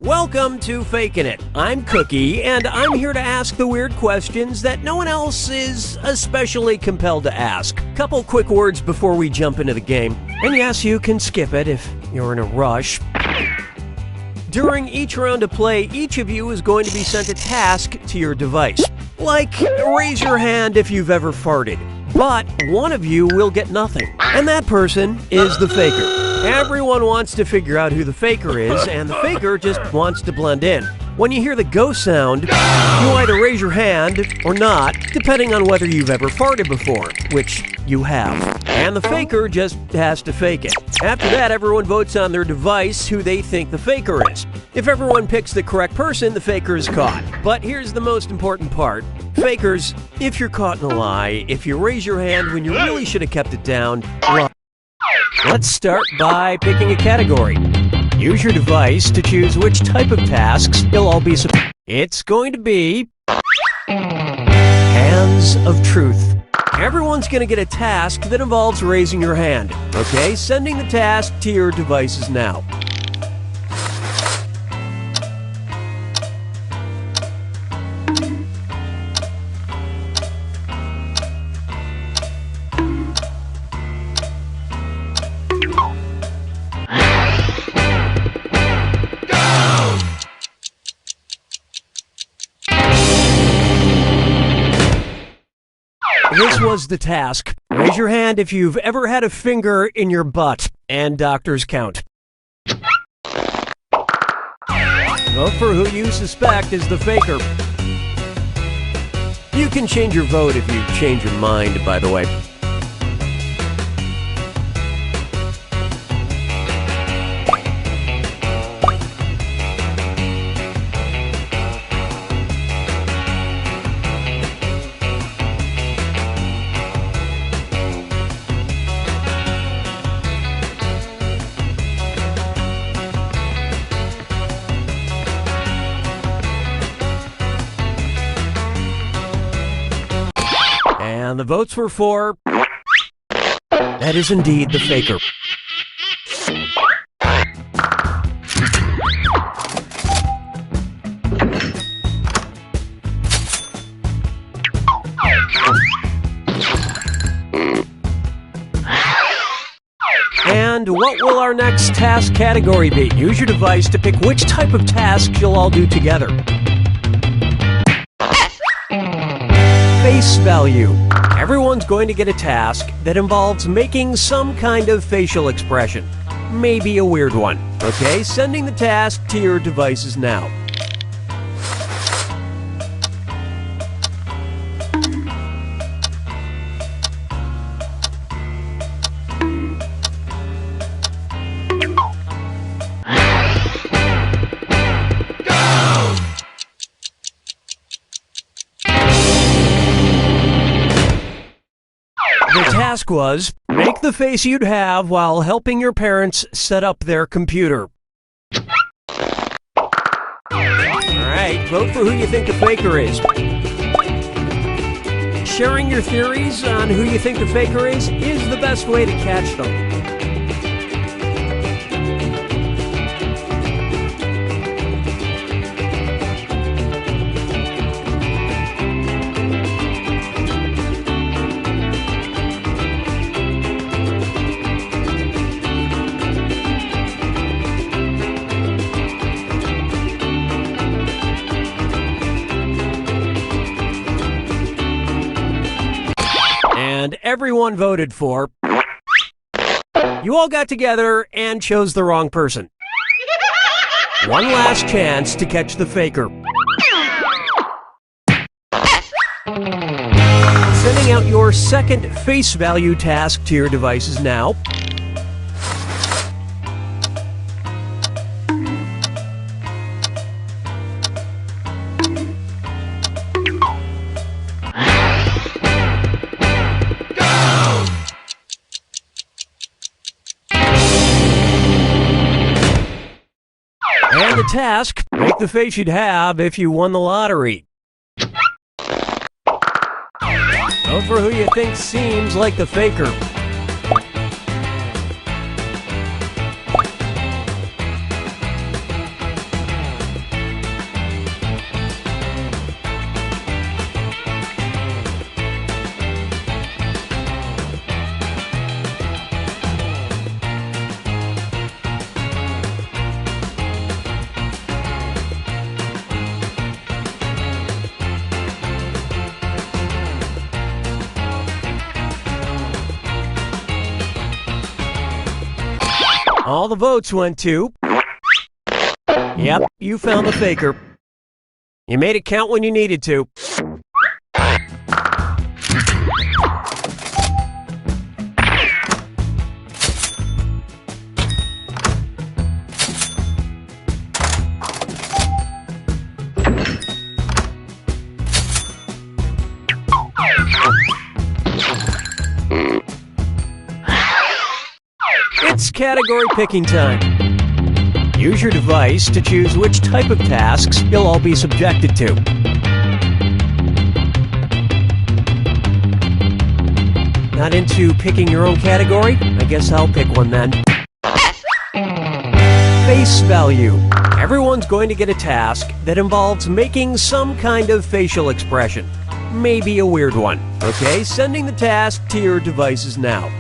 Welcome to Fakin' It. I'm Cookie, and I'm here to ask the weird questions that no one else is especially compelled to ask. Couple quick words before we jump into the game. And yes, you can skip it if you're in a rush. During each round of play, each of you is going to be sent a task to your device. Like, raise your hand if you've ever farted. But one of you will get nothing. And that person is the faker. Everyone wants to figure out who the faker is, and the faker just wants to blend in. When you hear the go sound, you either raise your hand or not, depending on whether you've ever farted before, which you have. And the faker just has to fake it. After that, everyone votes on their device who they think the faker is. If everyone picks the correct person, the faker is caught. But here's the most important part. Fakers, if you're caught in a lie, if you raise your hand when you really should have kept it down, lie. Let's start by picking a category. Use your device to choose which type of tasks you'll all be. It's going to be Hands of Truth. Everyone's going to get a task that involves raising your hand. Okay, sending the task to your devices now. This was the task. Raise your hand if you've ever had a finger in your butt, and doctors count. Vote for who you suspect is the faker. You can change your vote if you change your mind, by the way. And the votes were for... That is indeed the faker. And what will our next task category be? Use your device to pick which type of task you'll all do together. Face value. Everyone's going to get a task that involves making some kind of facial expression. Maybe a weird one. Okay, sending the task to your devices now. The task was, make the face you'd have while helping your parents set up their computer. Alright, vote for who you think the faker is. Sharing your theories on who you think the faker is the best way to catch them. And everyone voted for... You all got together and chose the wrong person. One last chance to catch the faker. Sending out your second face value task to your devices now. And the task, make the face you'd have if you won the lottery. Vote for who you think seems like the faker. All the votes went to... Yep, you found the faker. You made it count when you needed to. It's category picking time. Use your device to choose which type of tasks you'll all be subjected to. Not into picking your own category? I guess I'll pick one then. Face value. Everyone's going to get a task that involves making some kind of facial expression. Maybe a weird one. Okay, sending the task to your devices now.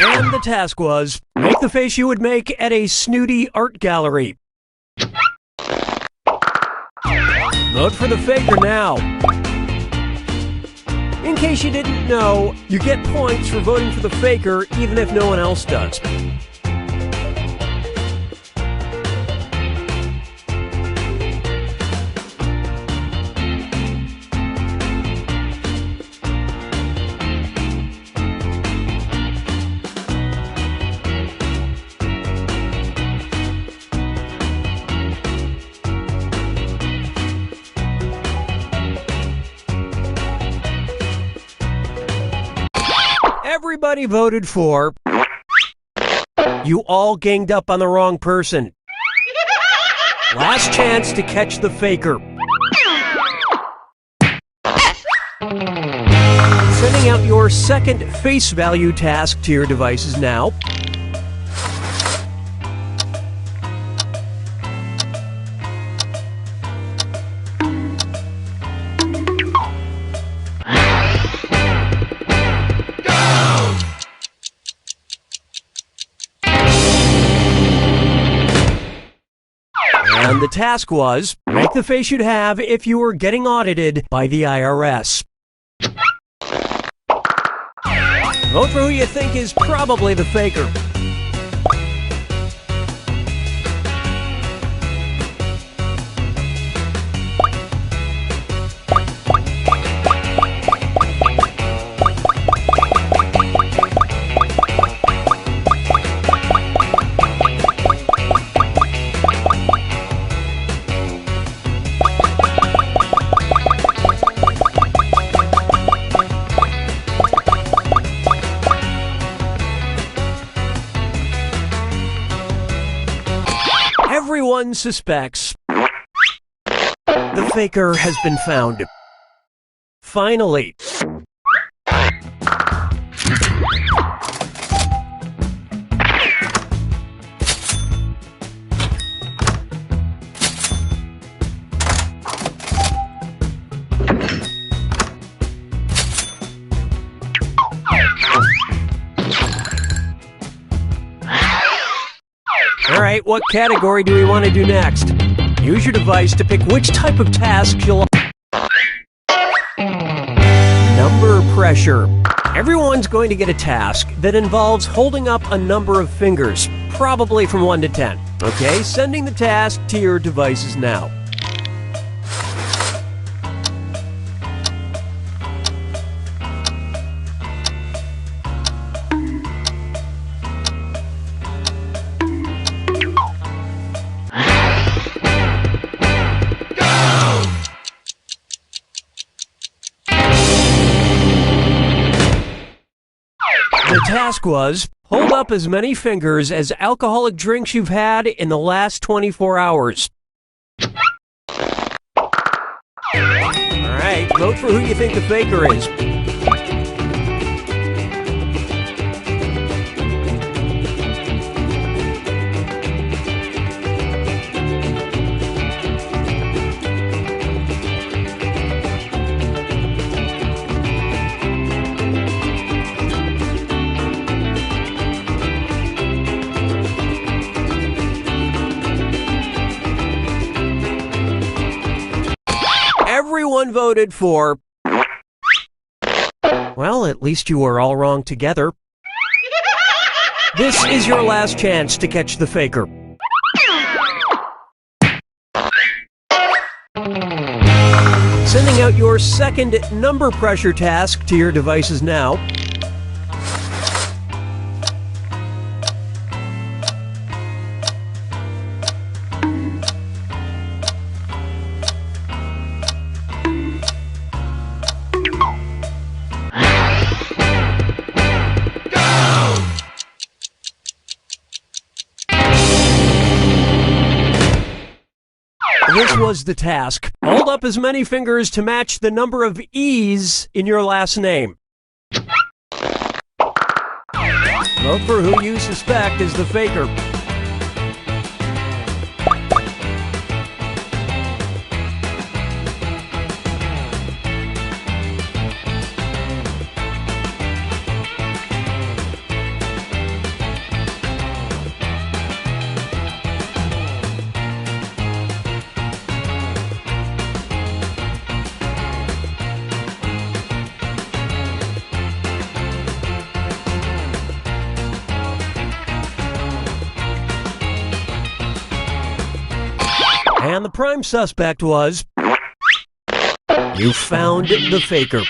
And the task was, make the face you would make at a snooty art gallery. Vote for the faker now. In case you didn't know, you get points for voting for the faker even if no one else does. Everybody voted for. You all ganged up on the wrong person. Last chance to catch the faker. Sending out your second face value task to your devices now. And the task was, make the face you'd have if you were getting audited by the IRS. Vote for who you think is probably the faker. Everyone suspects the faker has been found. Finally. All right, what category do we want to do next? Use your device to pick which type of task you'll... Number pressure. Everyone's going to get a task that involves holding up a number of fingers, probably from 1 to 10. Okay, sending the task to your devices now. The task was, hold up as many fingers as alcoholic drinks you've had in the last 24 hours. All right, vote for who you think the faker is. everyone voted for... Well, at least you were all wrong together. This is your last chance to catch the faker. Sending out your second number pressure task to your devices now. This was the task. Hold up as many fingers to match the number of E's in your last name. Vote for who you suspect is the faker. And the prime suspect was... You found the faker.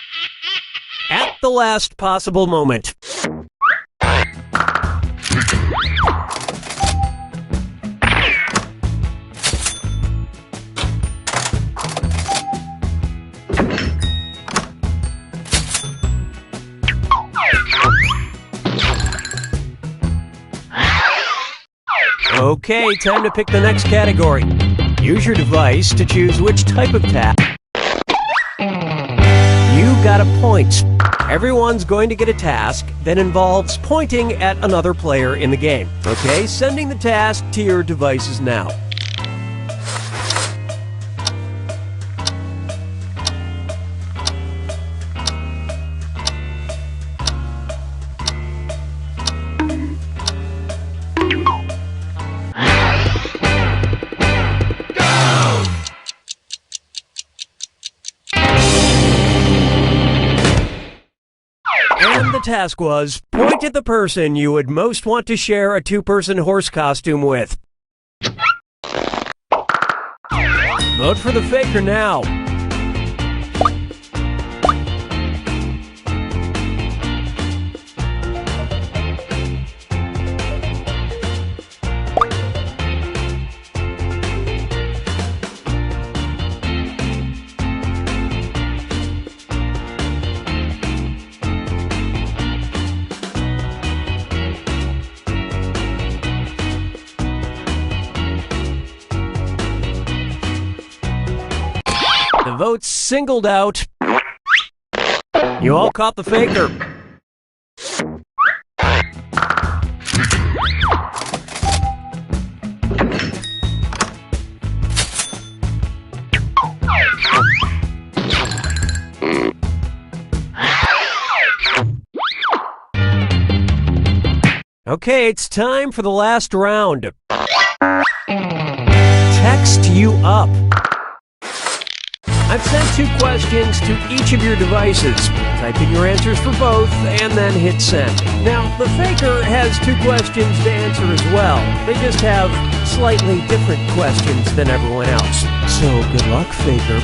At the last possible moment. Okay, time to pick the next category. Use your device to choose which type of task. You got a point. Everyone's going to get a task that involves pointing at another player in the game. Okay, sending the task to your devices now. And the task was, point at the person you would most want to share a two-person horse costume with. Vote for the faker now. The votes singled out. You all caught the faker. Okay, it's time for the last round. Text you up. I've sent 2 questions to each of your devices. Type in your answers for both and then hit send. Now, the faker has 2 questions to answer as well. They just have slightly different questions than everyone else. So, good luck, faker.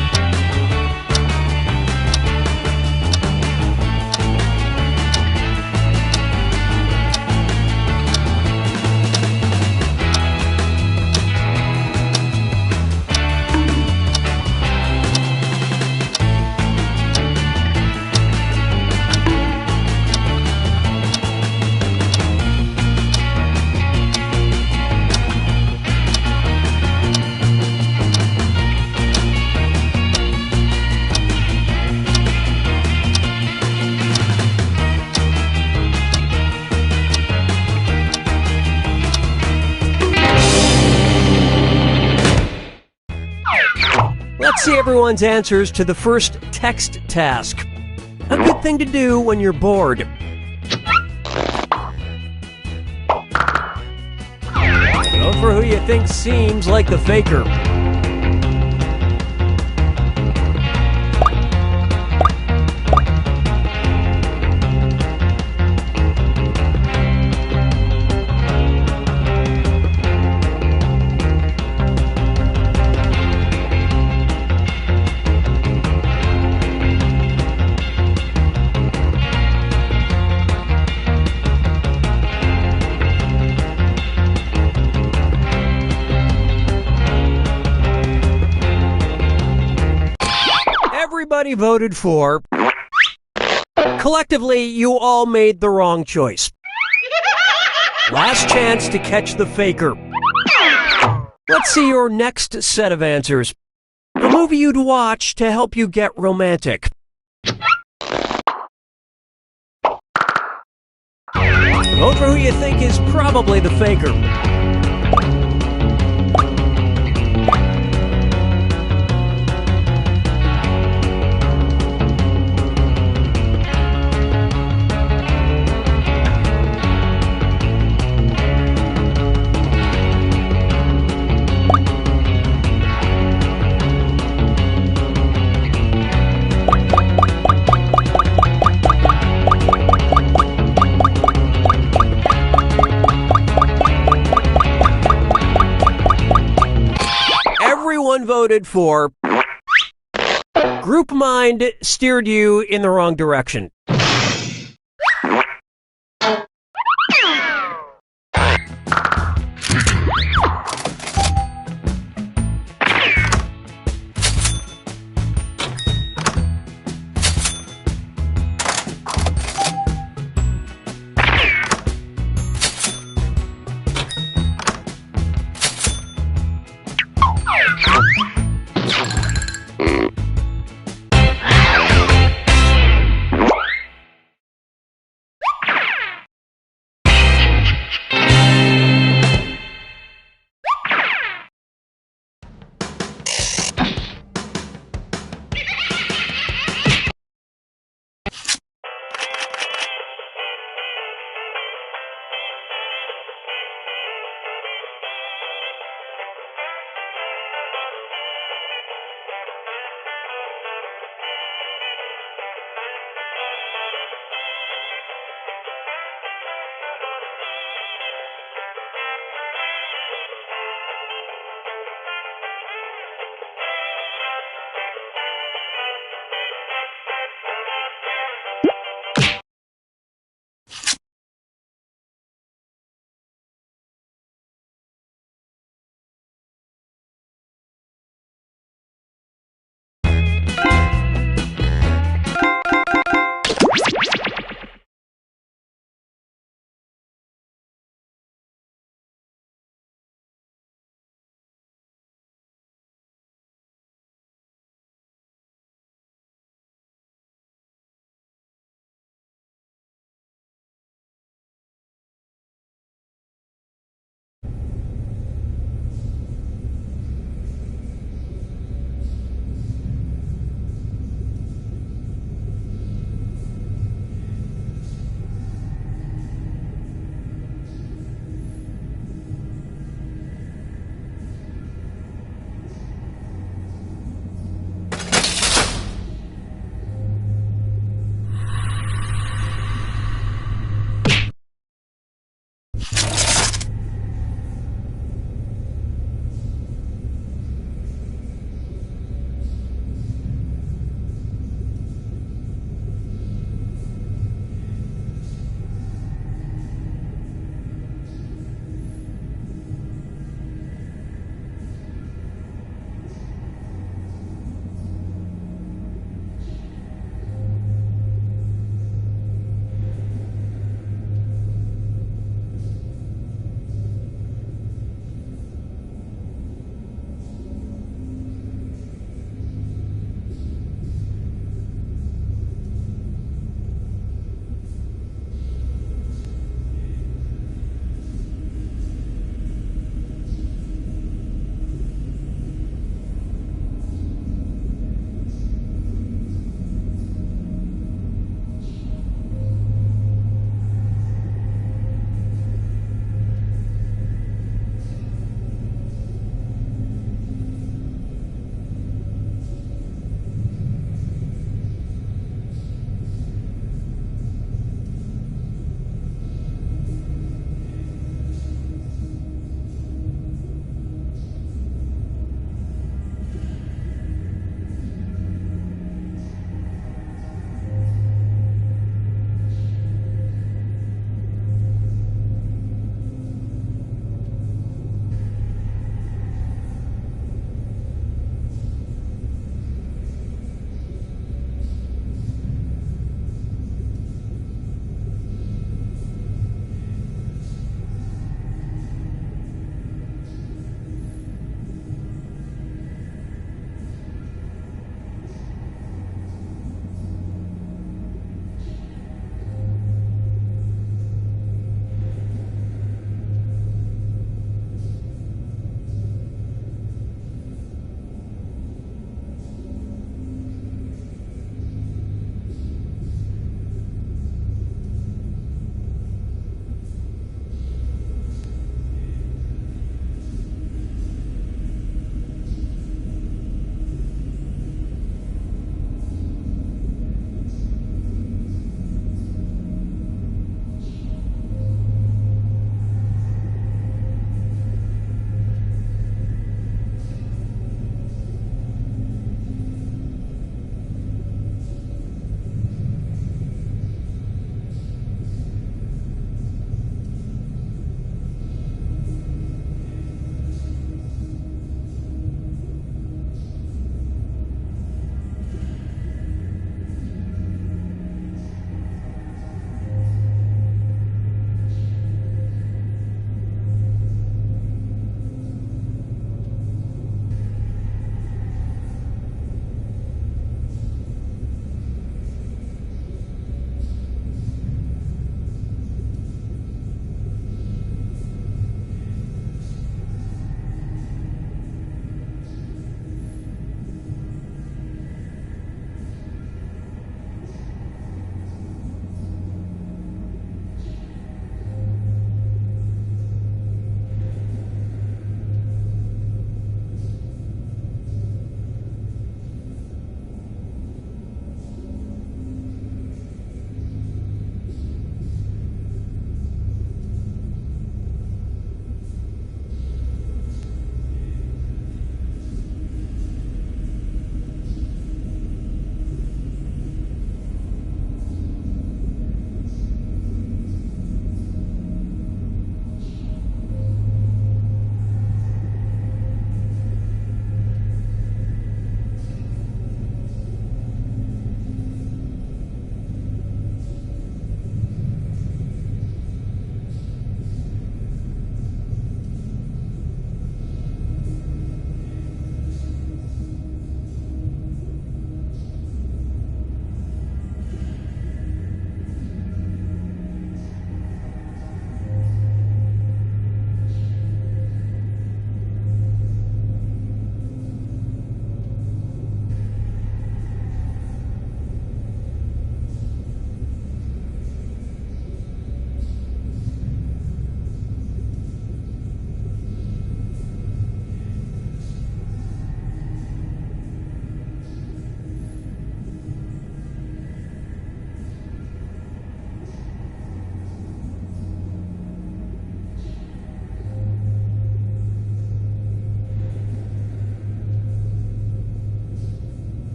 Let's see everyone's answers to the first text task. A good thing to do when you're bored. Vote for who you think seems like the faker. everybody voted for. Collectively, you all made the wrong choice. Last chance to catch the faker. Let's see your next set of answers. A movie you'd watch to help you get romantic. Vote for who you think is probably the faker. Everyone voted for. Group mind steered you in the wrong direction.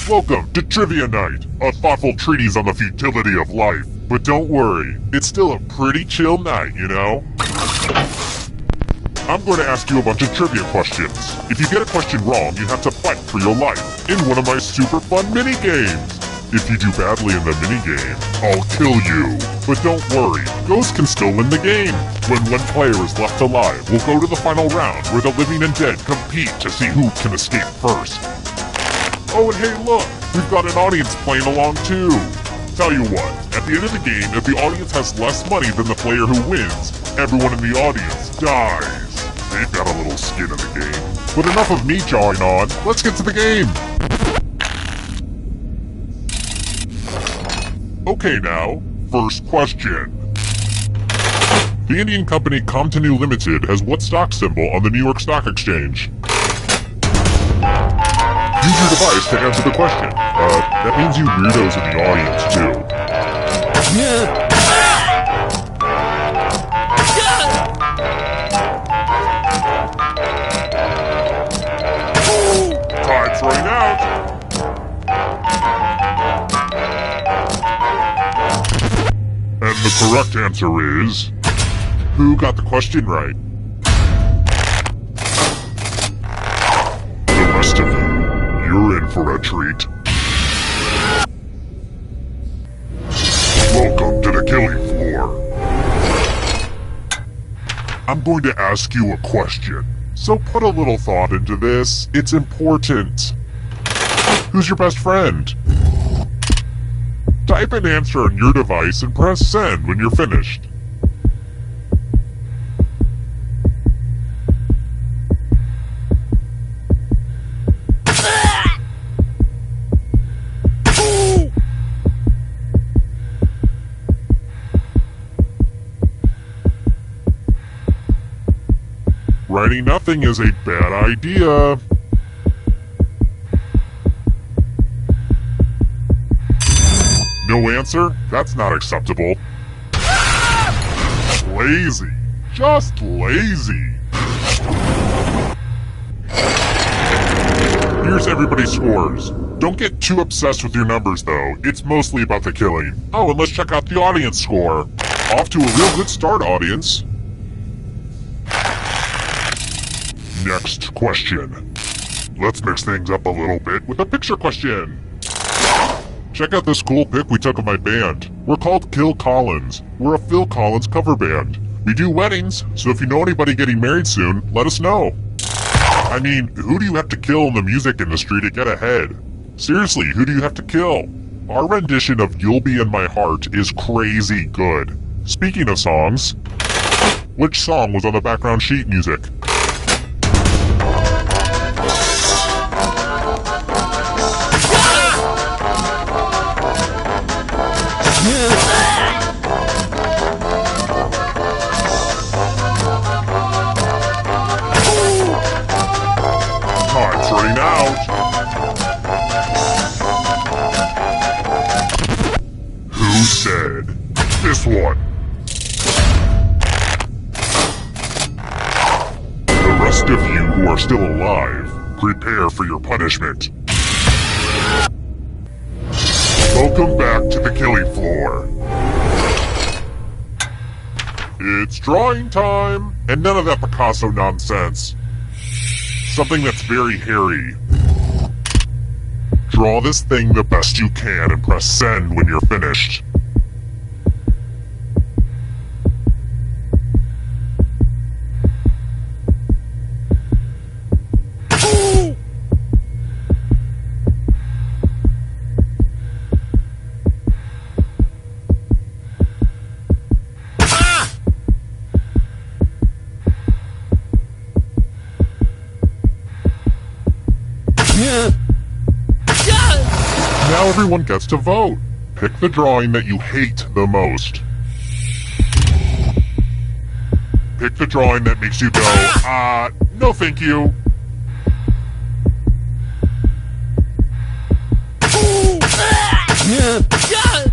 Welcome to Trivia Night, a thoughtful treatise on the futility of life. But don't worry, it's still a pretty chill night, you know? I'm going to ask you a bunch of trivia questions. If you get a question wrong, you have to fight for your life in one of my super fun mini-games. If you do badly in the minigame, I'll kill you. But don't worry, ghosts can still win the game. When one player is left alive, we'll go to the final round where the living and dead compete to see who can escape first. Oh, and hey look, we've got an audience playing along too. Tell you what, at the end of the game, if the audience has less money than the player who wins, everyone in the audience dies. They've got a little skin in the game. But enough of me jawing on, let's get to the game. Okay now, first question. The Indian company Company Limited has what stock symbol on the New York Stock Exchange? Use your device to answer the question. That means you weirdos in the audience too. Time's running out. And the correct answer is... Who got the question right? The rest of you, you're in for a treat. Welcome to the killing floor. I'm going to ask you a question, so put a little thought into this. It's important. Who's your best friend? Type an answer on your device and press send when you're finished. Writing nothing is a bad idea. No answer? That's not acceptable. Lazy. Just lazy. Here's everybody's scores. Don't get too obsessed with your numbers, though. It's mostly about the killing. Oh, and let's check out the audience score. Off to a real good start, audience. Next question. Let's mix things up a little bit with a picture question. Check out this cool pic we took of my band. We're called Callums. We're a Phil Collins cover band. We do weddings, so if you know anybody getting married soon, let us know. I mean, who do you have to kill in the music industry to get ahead? Seriously, who do you have to kill? Our rendition of You'll Be in My Heart is crazy good. Speaking of songs, which song was on the background sheet music? Time's running out. Who said this one? The rest of you who are still alive, prepare for your punishment. Welcome back to the killing floor. It's drawing time, and none of that Picasso nonsense. Something that's very hairy. Draw this thing the best you can and press send when you're finished. Now everyone gets to vote. Pick the drawing that you hate the most. Pick the drawing that makes you go, no thank you.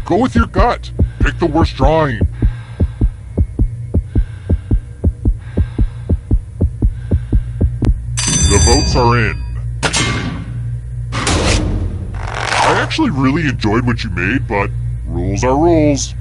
Go with your gut. Pick the worst drawing. The votes are in. I actually really enjoyed what you made, but rules are rules.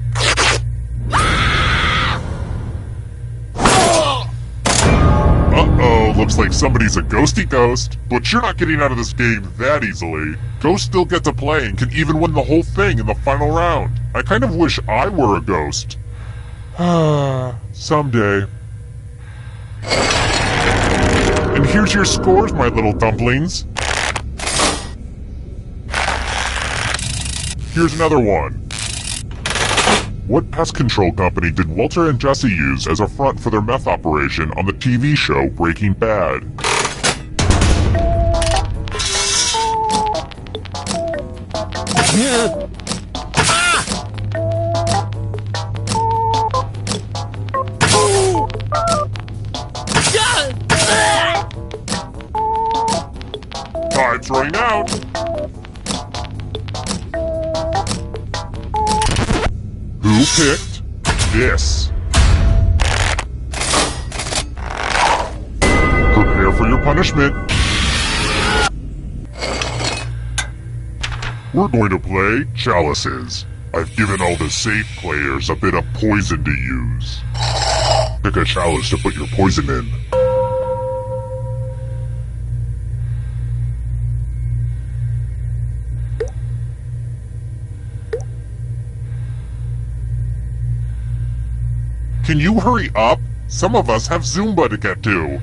Uh-oh, looks like somebody's a ghosty ghost. But you're not getting out of this game that easily. Ghosts still get to play and can even win the whole thing in the final round. I kind of wish I were a ghost. Someday. And here's your scores, my little dumplings. Here's another one. What pest control company did Walter and Jesse use as a front for their meth operation on the TV show Breaking Bad? Time's running out. Who picked this? Prepare for your punishment. We're going to play Chalices. I've given all the safe players a bit of poison to use. Pick a chalice to put your poison in. Can you hurry up? Some of us have Zumba to get to.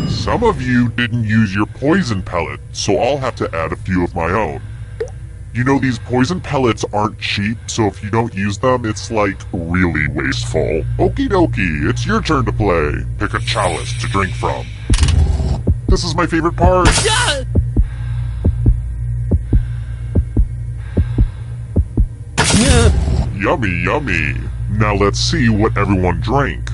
Some of you didn't use your poison pellet, so I'll have to add a few of my own. You know, these poison pellets aren't cheap, so if you don't use them, it's like really wasteful. Okie dokie, it's your turn to play. Pick a chalice to drink from. This is my favorite part. Yummy, yummy. Now let's see what everyone drank.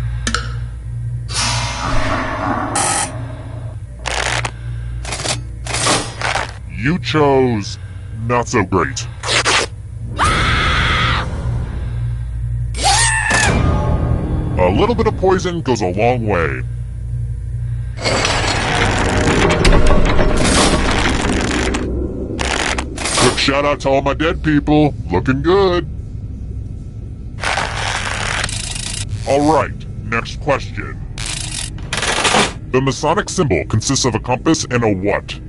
You chose not so great. A little bit of poison goes a long way. Quick shout out to all my dead people. Looking good. Alright, next question. The Masonic symbol consists of a compass and a what?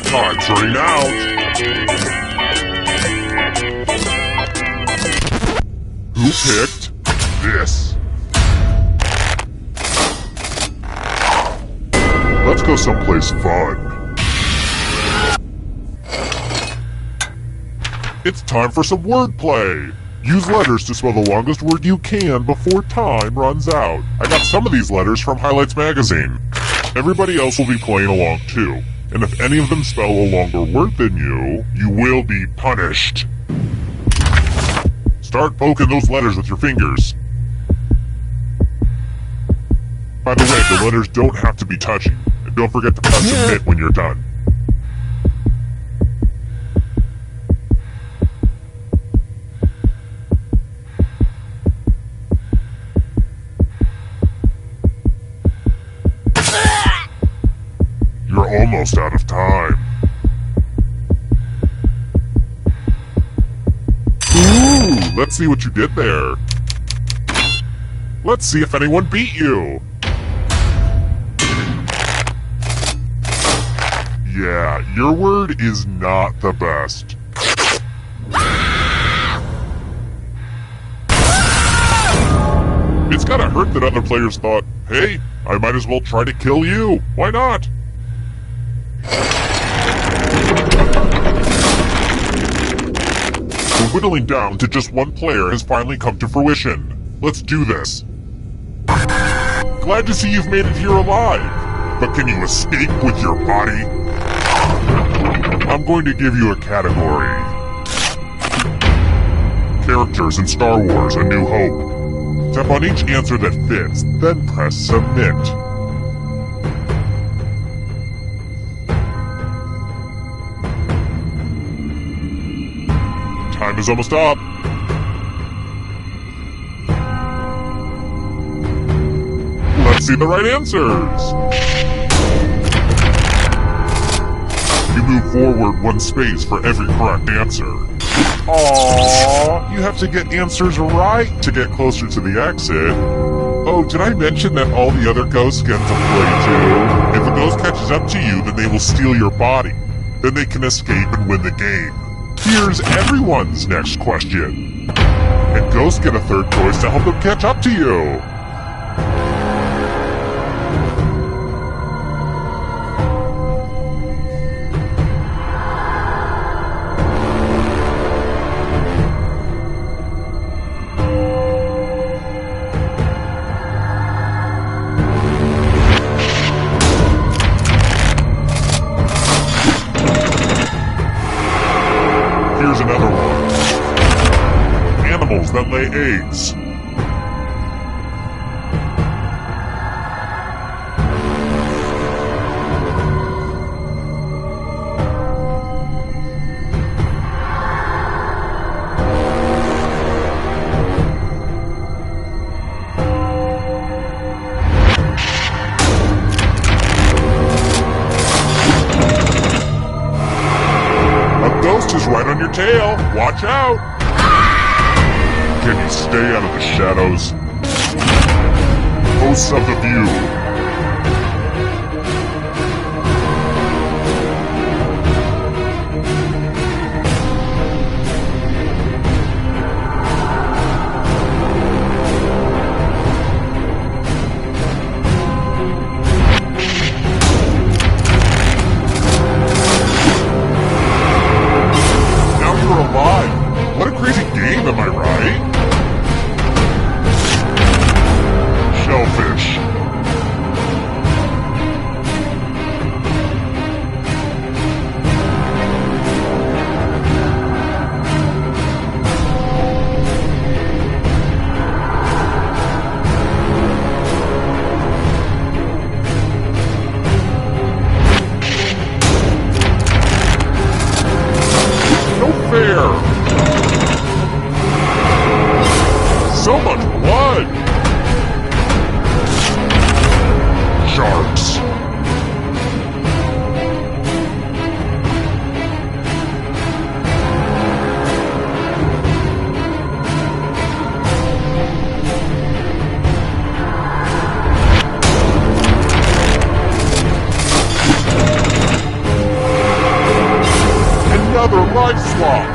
Time's running out. Who picked this? Let's go someplace fun. It's time for some wordplay. Use letters to spell the longest word you can before time runs out. I got some of these letters from Highlights magazine. Everybody else will be playing along too. And if any of them spell a longer word than you, you will be punished. Start poking those letters with your fingers. By the way, the letters don't have to be touchy. And don't forget to press submit when you're done. You're almost out of time. Ooh, let's see what you did there. Let's see if anyone beat you. Yeah, your word is not the best. It's gotta hurt that other players thought, hey, I might as well try to kill you. Why not? The whittling down to just one player has finally come to fruition. Let's do this. Glad to see you've made it here alive. But can you escape with your body? I'm going to give you a category. Characters in Star Wars: A New Hope. Tap on each answer that fits, then press submit. Time is almost up. Let's see the right answers. You move forward 1 space for every correct answer. Aww, you have to get answers right to get closer to the exit. Oh, did I mention that all the other ghosts get to play too? If a ghost catches up to you, then they will steal your body. Then they can escape and win the game. Here's everyone's next question. And ghosts get a third choice to help them catch up to you. Here's another one. Animals that lay eggs. Ghost is right on your tail. Watch out! Can you stay out of the shadows? Hosts of the view. What a crazy game, am I right? Shellfish. No fair! So much blood! Sharks. Another life swap!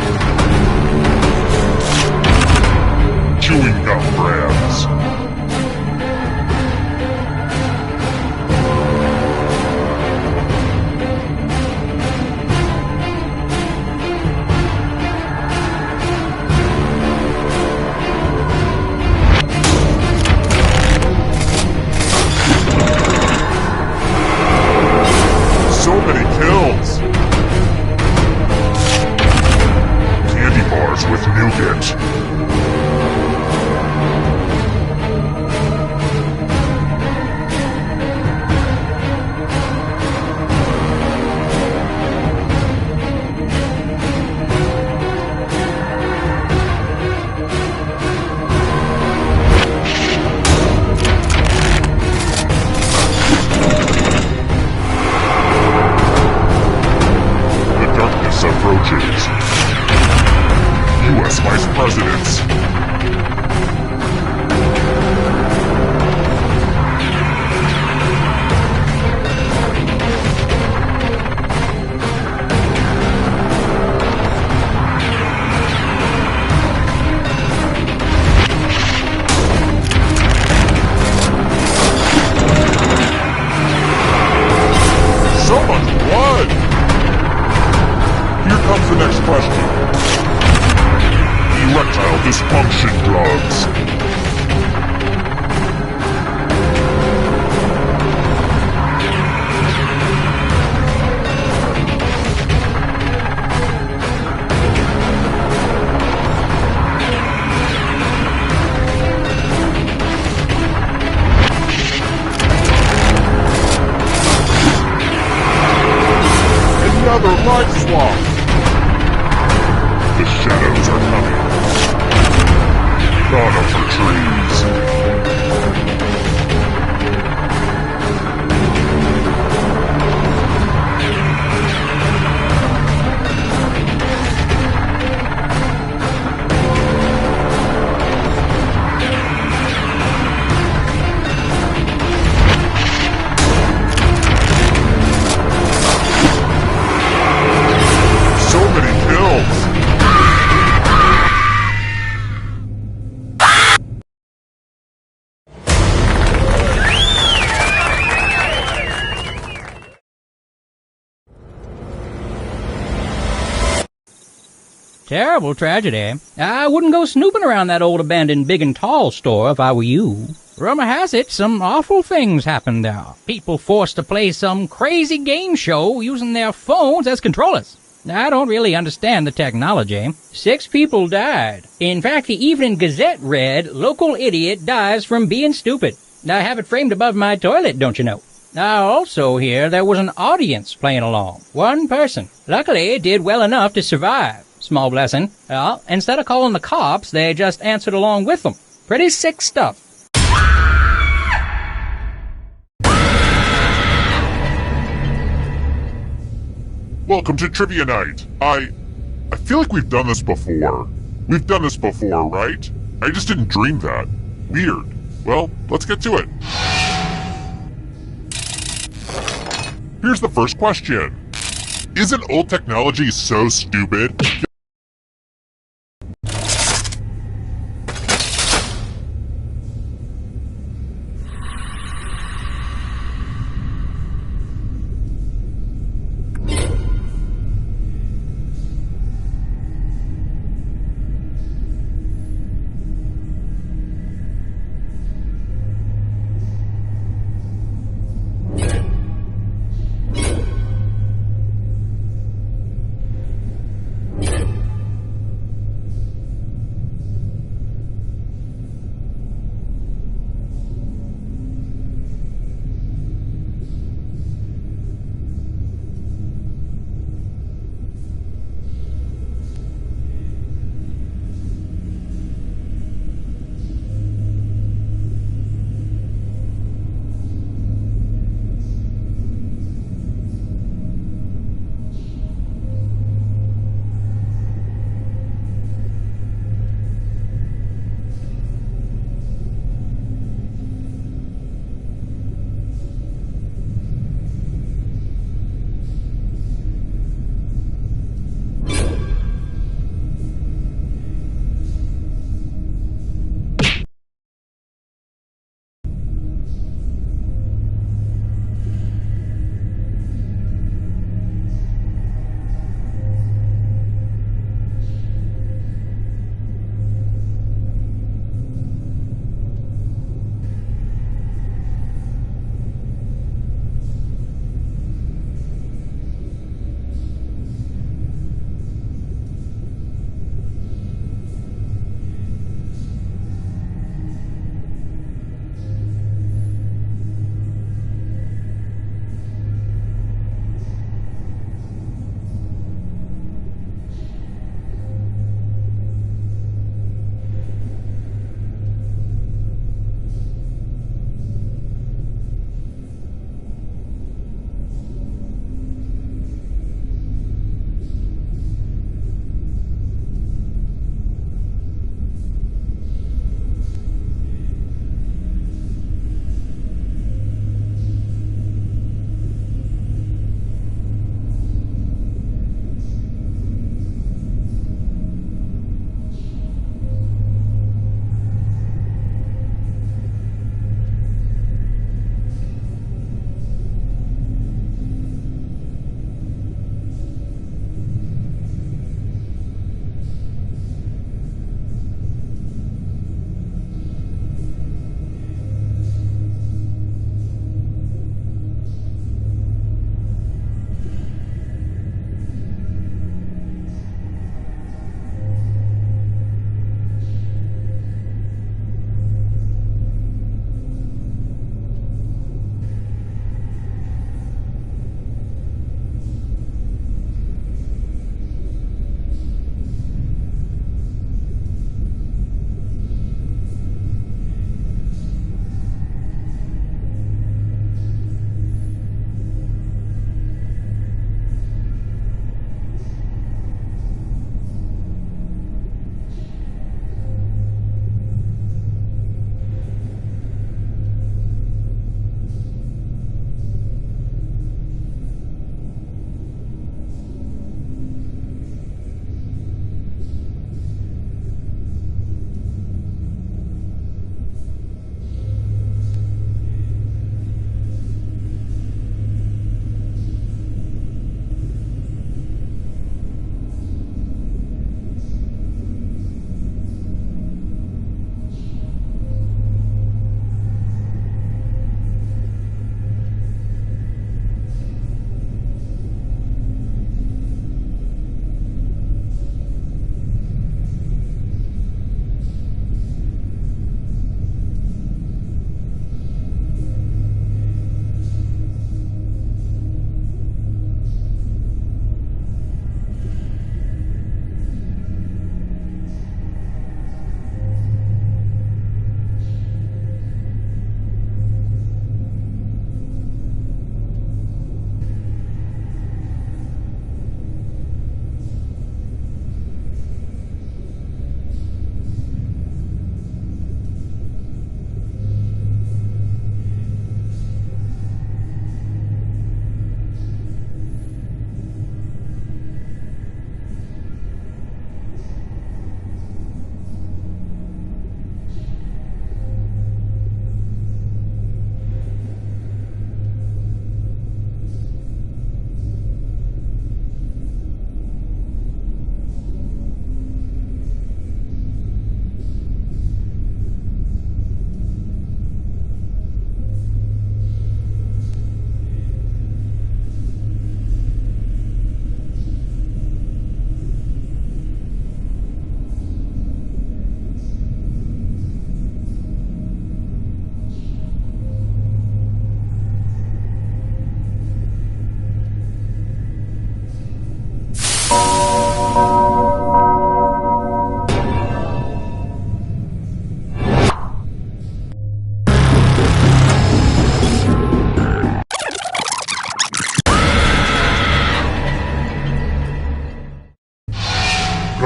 Chewing gum crabs. So many kills. Candy bars with nougat. Approaches. U.S. Vice Presidents. So much blood! Here comes the next question. Erectile dysfunction drugs. Another life swap. The shadows are coming. Terrible tragedy. I wouldn't go snooping around that old abandoned Big and Tall store if I were you. Rumor has it some awful things happened there. People forced to play some crazy game show using their phones as controllers. I don't really understand the technology. 6 people died. In fact, the Evening Gazette read, "Local idiot dies from being stupid." I have it framed above my toilet, don't you know? I also hear there was an audience playing along. 1 person. Luckily, it did well enough to survive. Small blessing. Well, instead of calling the cops, they just answered along with them. Pretty sick stuff. Welcome to Trivia Night. I feel like we've done this before. We've done this before, right? I just didn't dream that. Weird. Well, let's get to it. Here's the first question. Isn't old technology so stupid?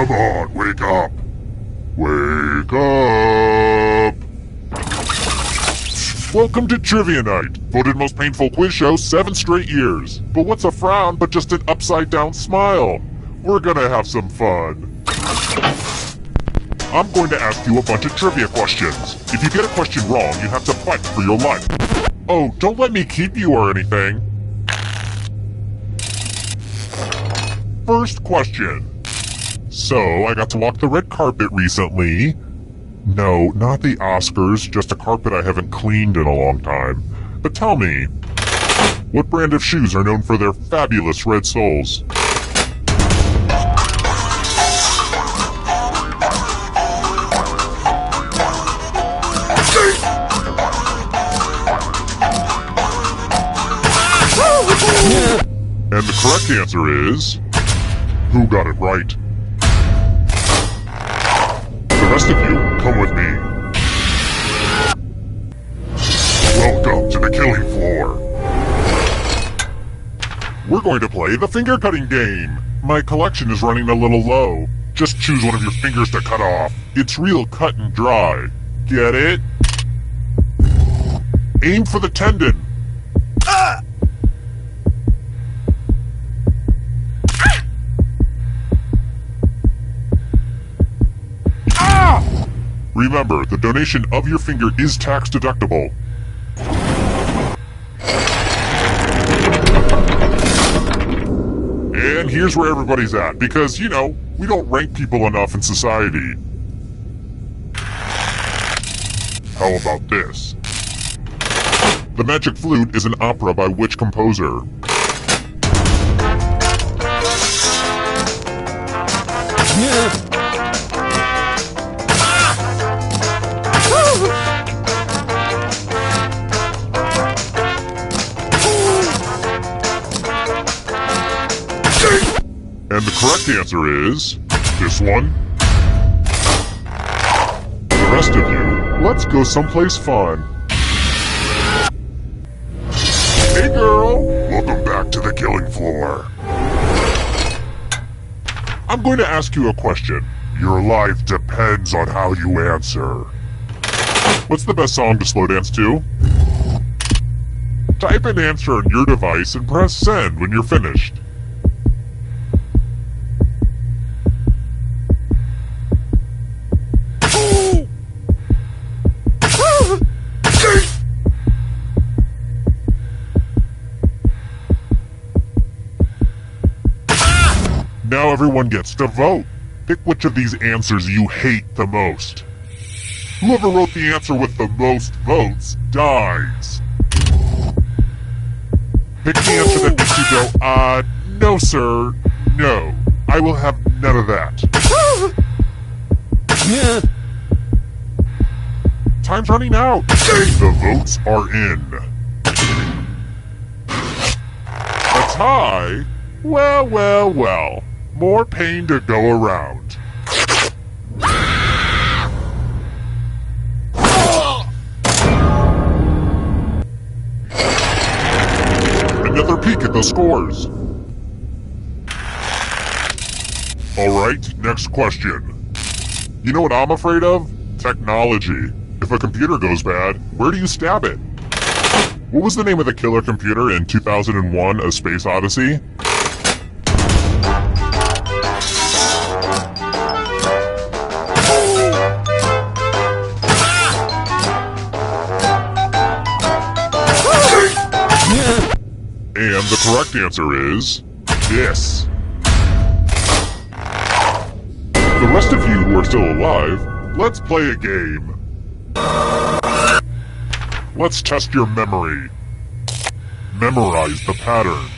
Come on, wake up. Wake up. Welcome to Trivia Night, voted most painful quiz show 7 straight years. But what's a frown but just an upside-down smile? We're gonna have some fun. I'm going to ask you a bunch of trivia questions. If you get a question wrong, you have to fight for your life. Oh, don't let me keep you or anything. First question. So, I got to walk the red carpet recently. No, not the Oscars, just a carpet I haven't cleaned in a long time. But tell me, what brand of shoes are known for their fabulous red soles? And the correct answer is... Who got it right? The rest of you, come with me. Welcome to the killing floor. We're going to play the finger cutting game. My collection is running a little low. Just choose one of your fingers to cut off. It's real cut and dry. Get it? Aim for the tendon. Ah! Remember, the donation of your finger is tax deductible. And here's where everybody's at, because, you know, we don't rank people enough in society. How about this? The Magic Flute is an opera by which composer? And the correct answer is... this one. The rest of you, let's go someplace fun. Hey girl! Welcome back to the killing floor. I'm going to ask you a question. Your life depends on how you answer. What's the best song to slow dance to? Type an answer on your device and press send when you're finished. Now everyone gets to vote. Pick which of these answers you hate the most. Whoever wrote the answer with the most votes dies. Pick the answer that makes you go, no sir, no. I will have none of that. Time's running out. The votes are in. A tie? Well, well, well. More pain to go around. Another peek at the scores. Alright, next question. You know what I'm afraid of? Technology. If a computer goes bad, where do you stab it? What was the name of the killer computer in 2001: A Space Odyssey? And the correct answer is... this. The rest of you who are still alive, let's play a game. Let's test your memory. Memorize the pattern.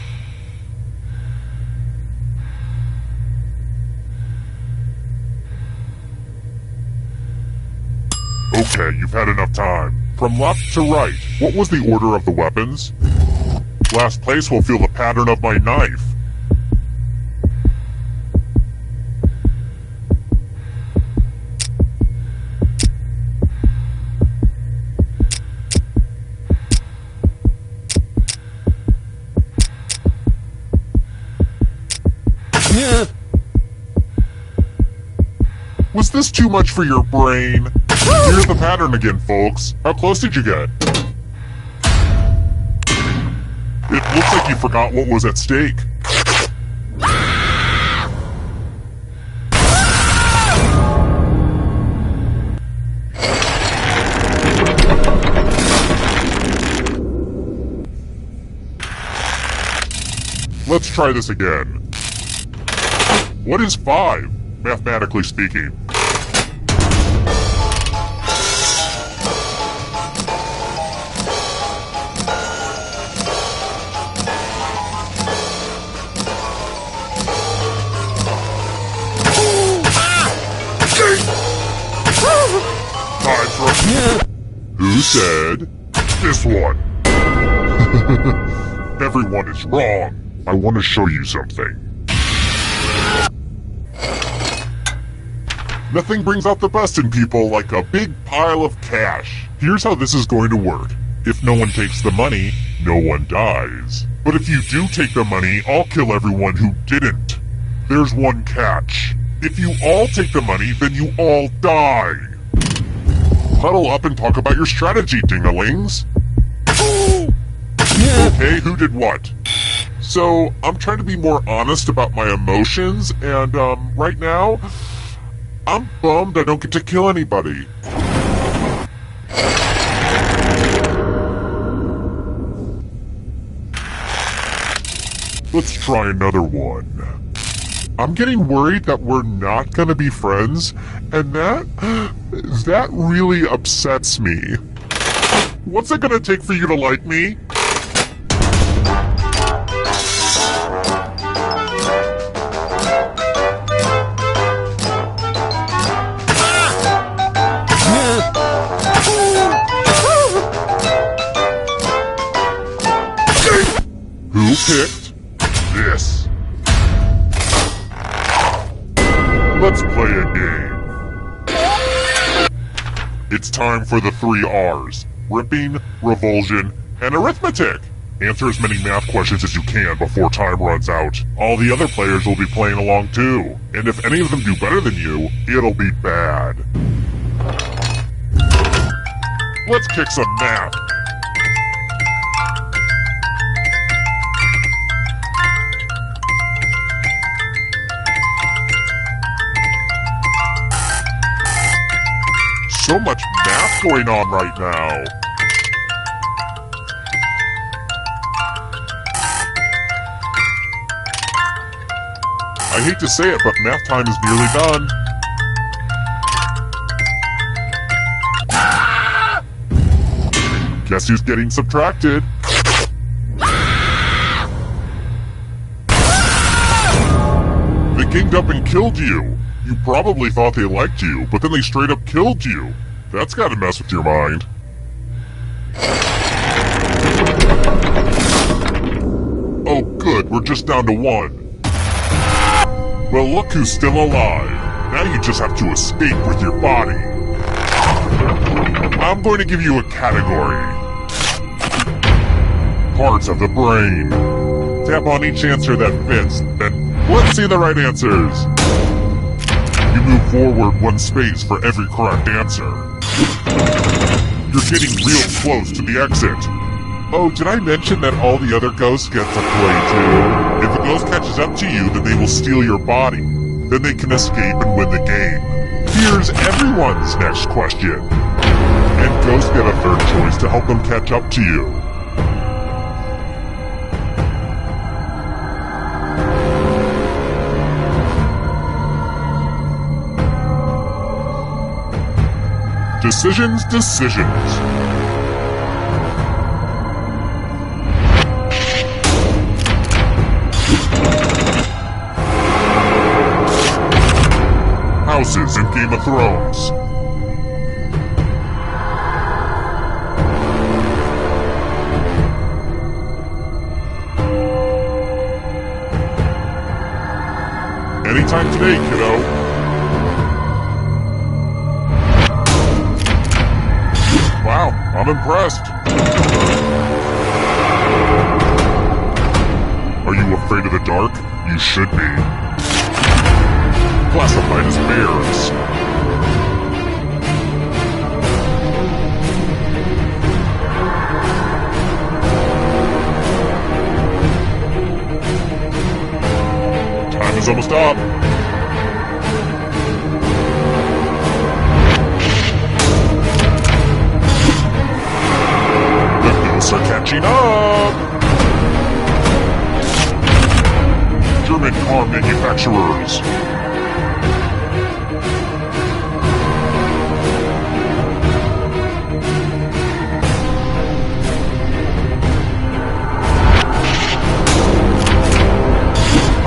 Okay, you've had enough time. From left to right, what was the order of the weapons? Last place will feel the pattern of my knife. Was this too much for your brain? Here's the pattern again, folks. How close did you get? It looks like you forgot what was at stake. Let's try this again. What is 5, mathematically speaking? Time for Who said this one? Everyone is wrong. I want to show you something. Nothing brings out the best in people like a big pile of cash. Here's how this is going to work. If no one takes the money, no one dies. But if you do take the money, I'll kill everyone who didn't. There's one catch. If you all take the money, then you all die. Huddle up and talk about your strategy, ding-a-lings. Okay, who did what? So, I'm trying to be more honest about my emotions, and, right now, I'm bummed I don't get to kill anybody. Let's try another one. I'm getting worried that we're not gonna be friends, and that really upsets me. What's it gonna take for you to like me? Who picked this? Let's play a game. It's time for the 3 R's. Ripping, revulsion, and arithmetic. Answer as many math questions as you can before time runs out. All the other players will be playing along too. And if any of them do better than you, it'll be bad. Let's kick some math. So much math going on right now. I hate to say it, but math time is nearly done. Guess who's getting subtracted? They ganged up and killed you. You probably thought they liked you, but then they straight up killed you. That's gotta mess with your mind. Oh good, we're just down to 1. Well, look who's still alive. Now you just have to escape with your body. I'm going to give you a category. Parts of the brain. Tap on each answer that fits, then let's see the right answers. You move forward 1 space for every correct answer. You're getting real close to the exit. Oh, did I mention that all the other ghosts get to play too? If a ghost catches up to you, then they will steal your body. Then they can escape and win the game. Here's everyone's next question. And ghosts get a 3rd choice to help them catch up to you. Decisions. Houses in Game of Thrones. Anytime today, kiddo. Wow, I'm impressed. Are you afraid of the dark? You should be. Classified as bears. Time's almost up. The ghosts are catching up. German car manufacturers.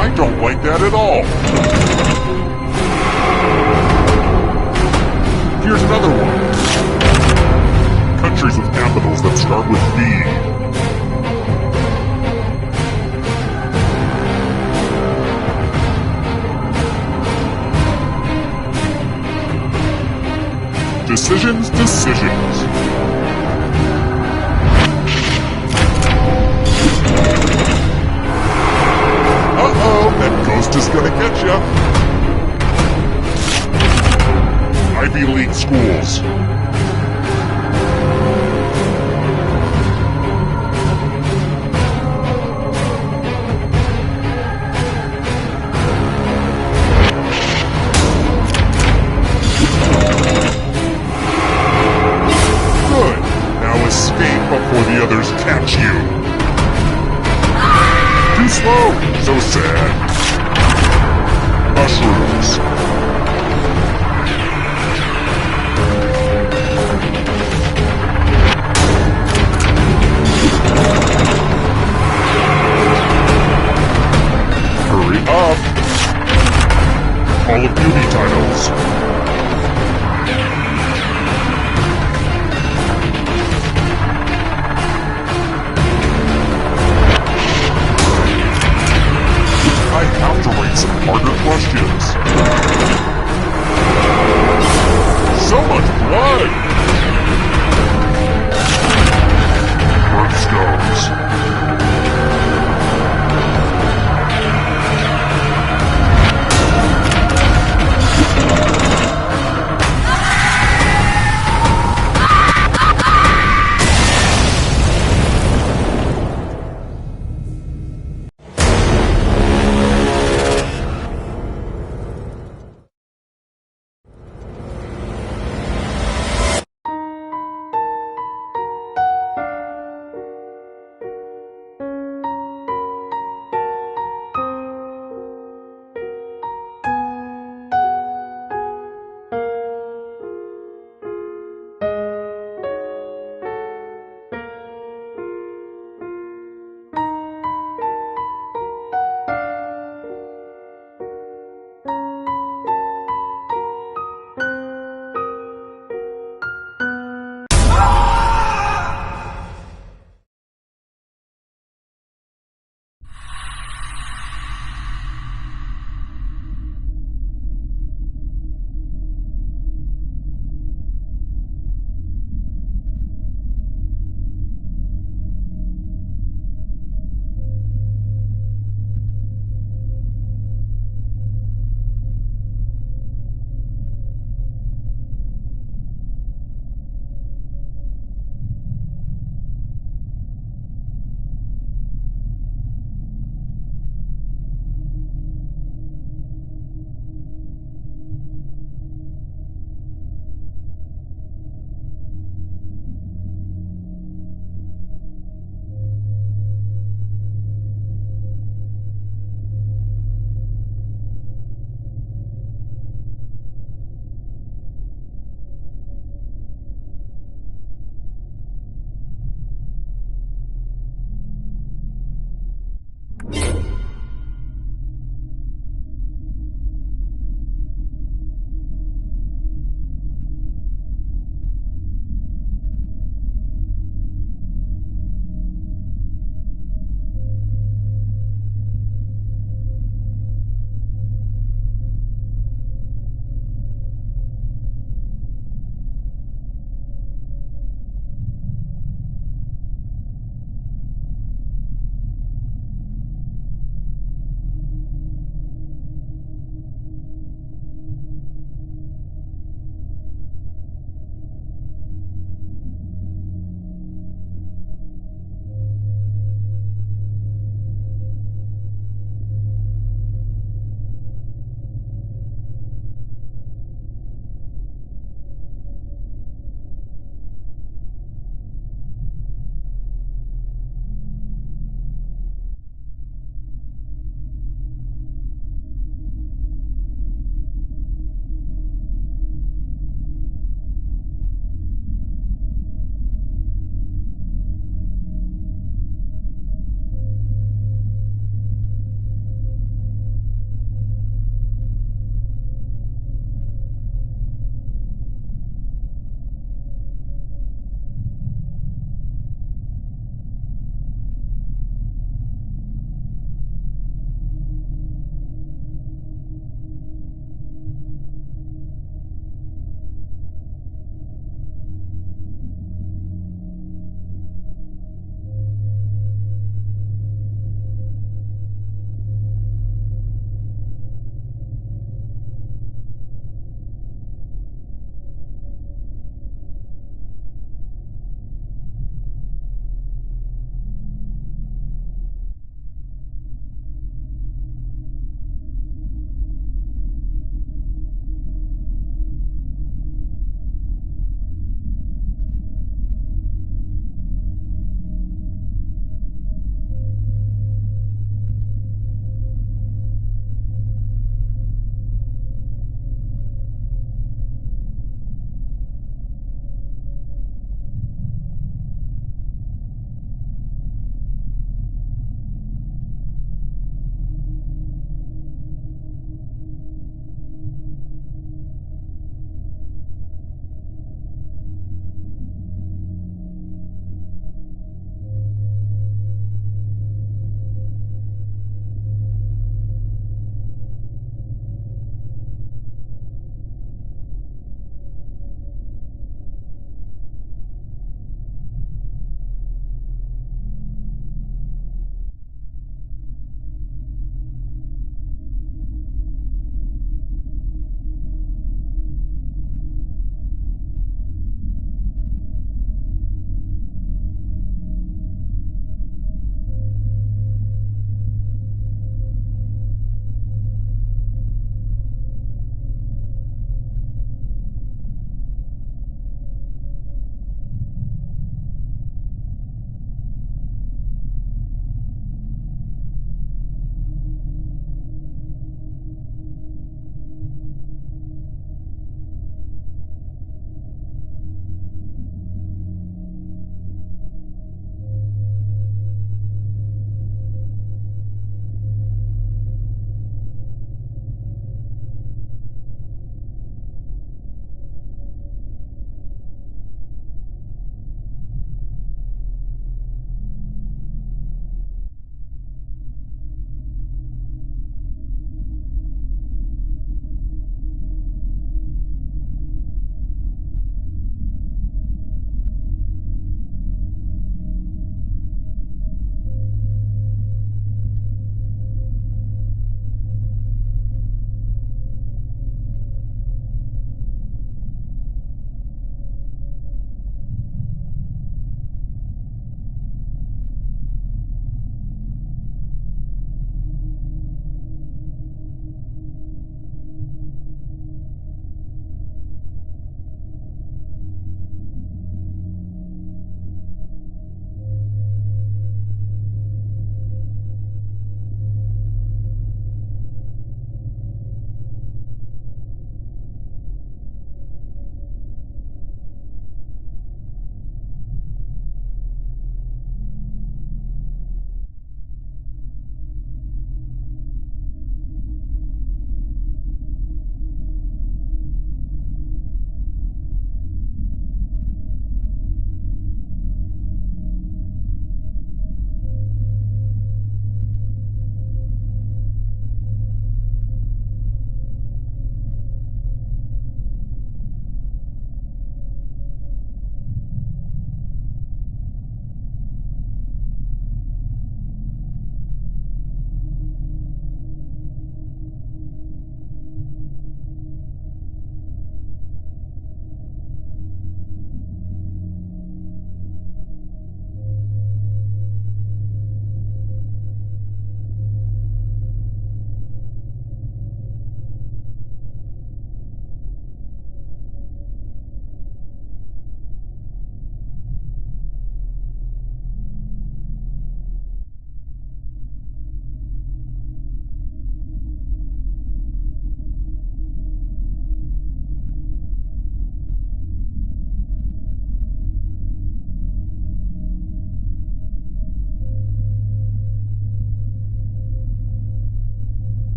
I don't like that at all. Here's another one. Countries with capitals that start with B. Decisions. Uh-oh, that ghost is gonna get ya. Ivy League schools. Good. Now escape before the others catch you. Too slow. So sad. Mushrooms. Hurry up. Call of Duty titles. I have to write some harder questions. So much blood! Birthstones.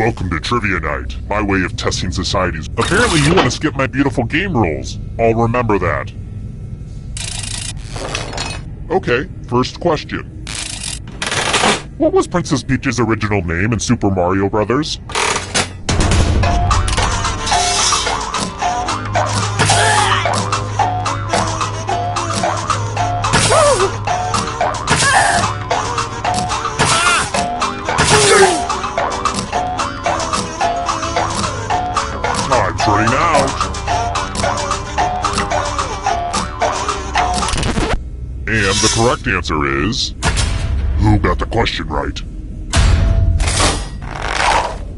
Welcome to Trivia Night, my way of testing societies. Apparently you want to skip my beautiful game rules. I'll remember that. Okay, first question. What was Princess Peach's original name in Super Mario Bros.? Time's running out. And the correct answer is... Who got the question right?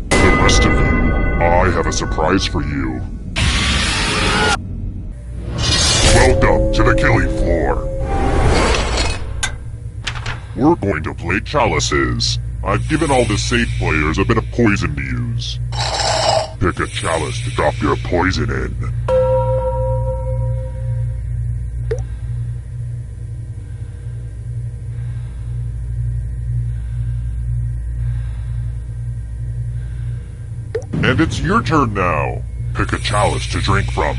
The rest of you, I have a surprise for you. Welcome to the killing floor. We're going to play chalices. I've given all the safe players a bit of poison to use. Pick a chalice to drop your poison in. And it's your turn now. Pick a chalice to drink from.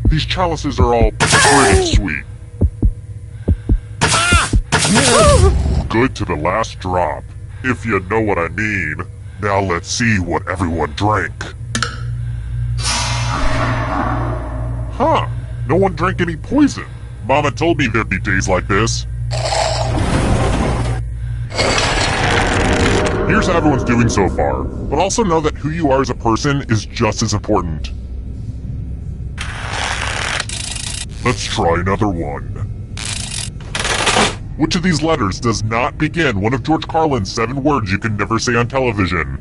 These chalices are all pretty sweet. Good to the last drop, if you know what I mean. Now let's see what everyone drank. Huh, no one drank any poison. Mama told me there'd be days like this. Here's how everyone's doing so far, but also know that who you are as a person is just as important. Let's try another one. Which of these letters does not begin one of George Carlin's 7 words you can never say on television?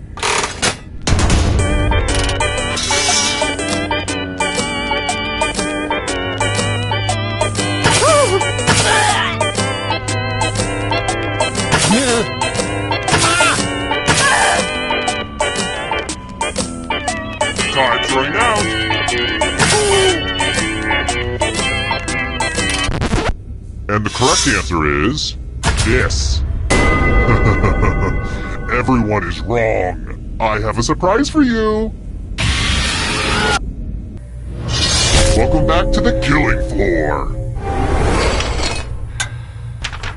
Time's running out. And the correct answer is this. Everyone is wrong. I have a surprise for you. Welcome back to the killing floor.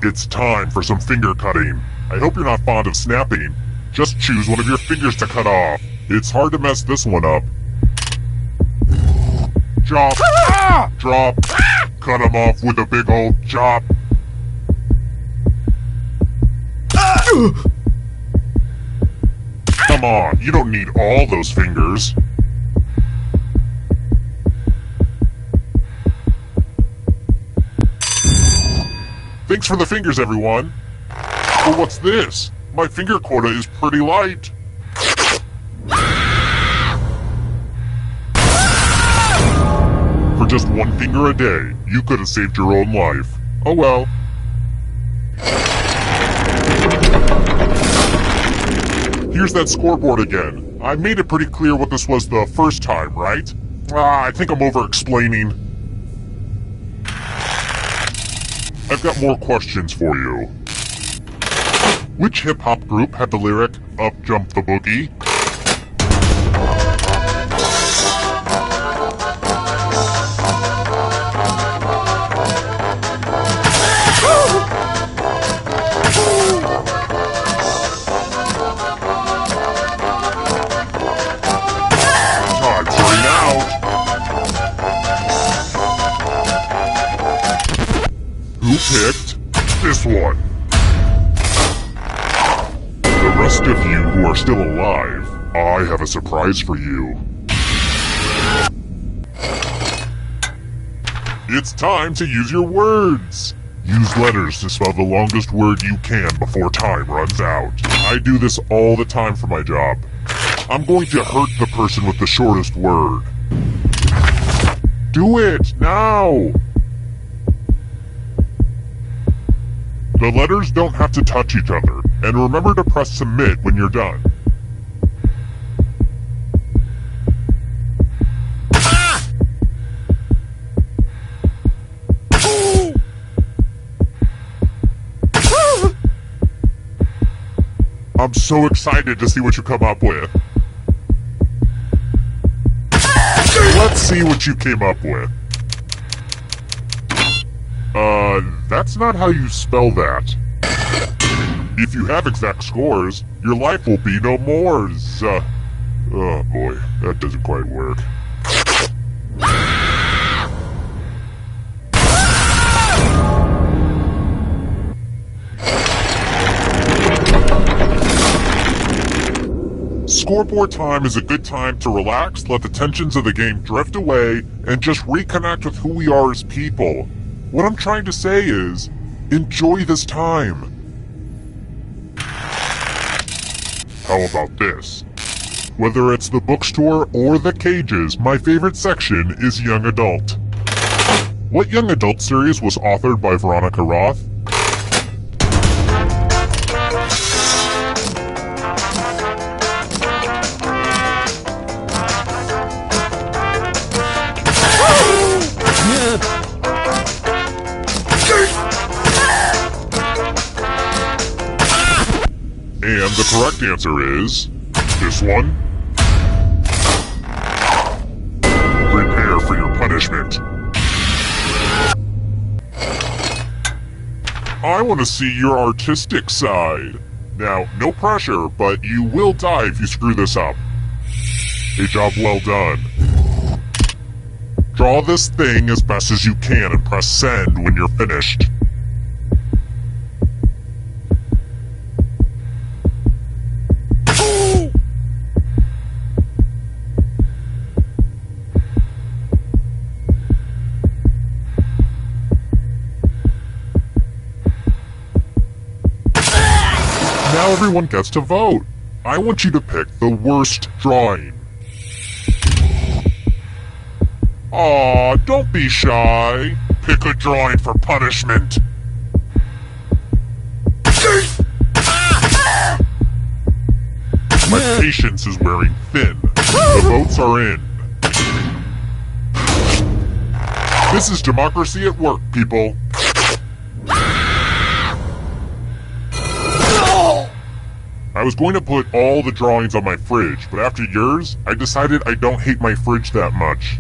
It's time for some finger cutting. I hope you're not fond of snapping. Just choose one of your fingers to cut off. It's hard to mess this one up. Chop. Drop. Cut him off with a big old chop. Come on, you don't need all those fingers. Thanks for the fingers, everyone. But what's this? My finger quota is pretty light. For just one finger a day, you could have saved your own life. Oh well. Here's that scoreboard again. I made it pretty clear what this was the first time, right? I think I'm over-explaining. I've got more questions for you. Which hip-hop group had the lyric, "Up Jump the Boogie"? Time's running out. Who picked this one? The rest of you who are still alive, I have a surprise for you. It's time to use your words. Use letters to spell the longest word you can before time runs out. I do this all the time for my job. I'm going to hurt the person with the shortest word. Do it, now! The letters don't have to touch each other, and remember to press submit when you're done. I'm I'm so excited to see what you come up with. Let's see what you came up with. That's not how you spell that. If you have exact scores, your life will be no more. Oh boy, that doesn't quite work. Scoreboard time is a good time to relax, let the tensions of the game drift away, and just reconnect with who we are as people. What I'm trying to say is, enjoy this time. How about this? Whether it's the bookstore or the cages, my favorite section is Young Adult. What Young Adult series was authored by Veronica Roth? And the correct answer is this one. Prepare for your punishment. I want to see your artistic side. Now, no pressure, but you will die if you screw this up. A job well done. Draw this thing as best as you can and press send when you're finished. Now everyone gets to vote. I want you to pick the worst drawing. Aw, don't be shy. Pick a drawing for punishment. My patience is wearing thin. The votes are in. This is democracy at work, people. I was going to put all the drawings on my fridge, but after yours, I decided I don't hate my fridge that much.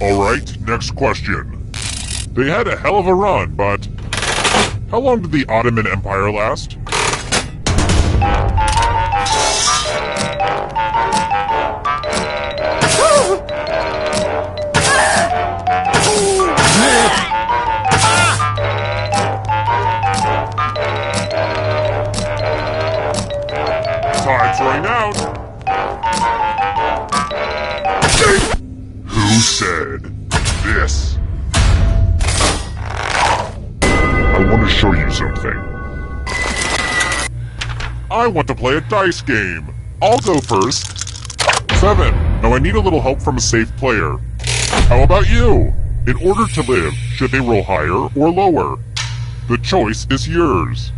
Alright, next question. They had a hell of a run, but how long did the Ottoman Empire last? Time's running out. Who said this? I want to show you something. I want to play a dice game. I'll go first. 7. Now I need a little help from a safe player. How about you? In order to live, should they roll higher or lower? The choice is yours.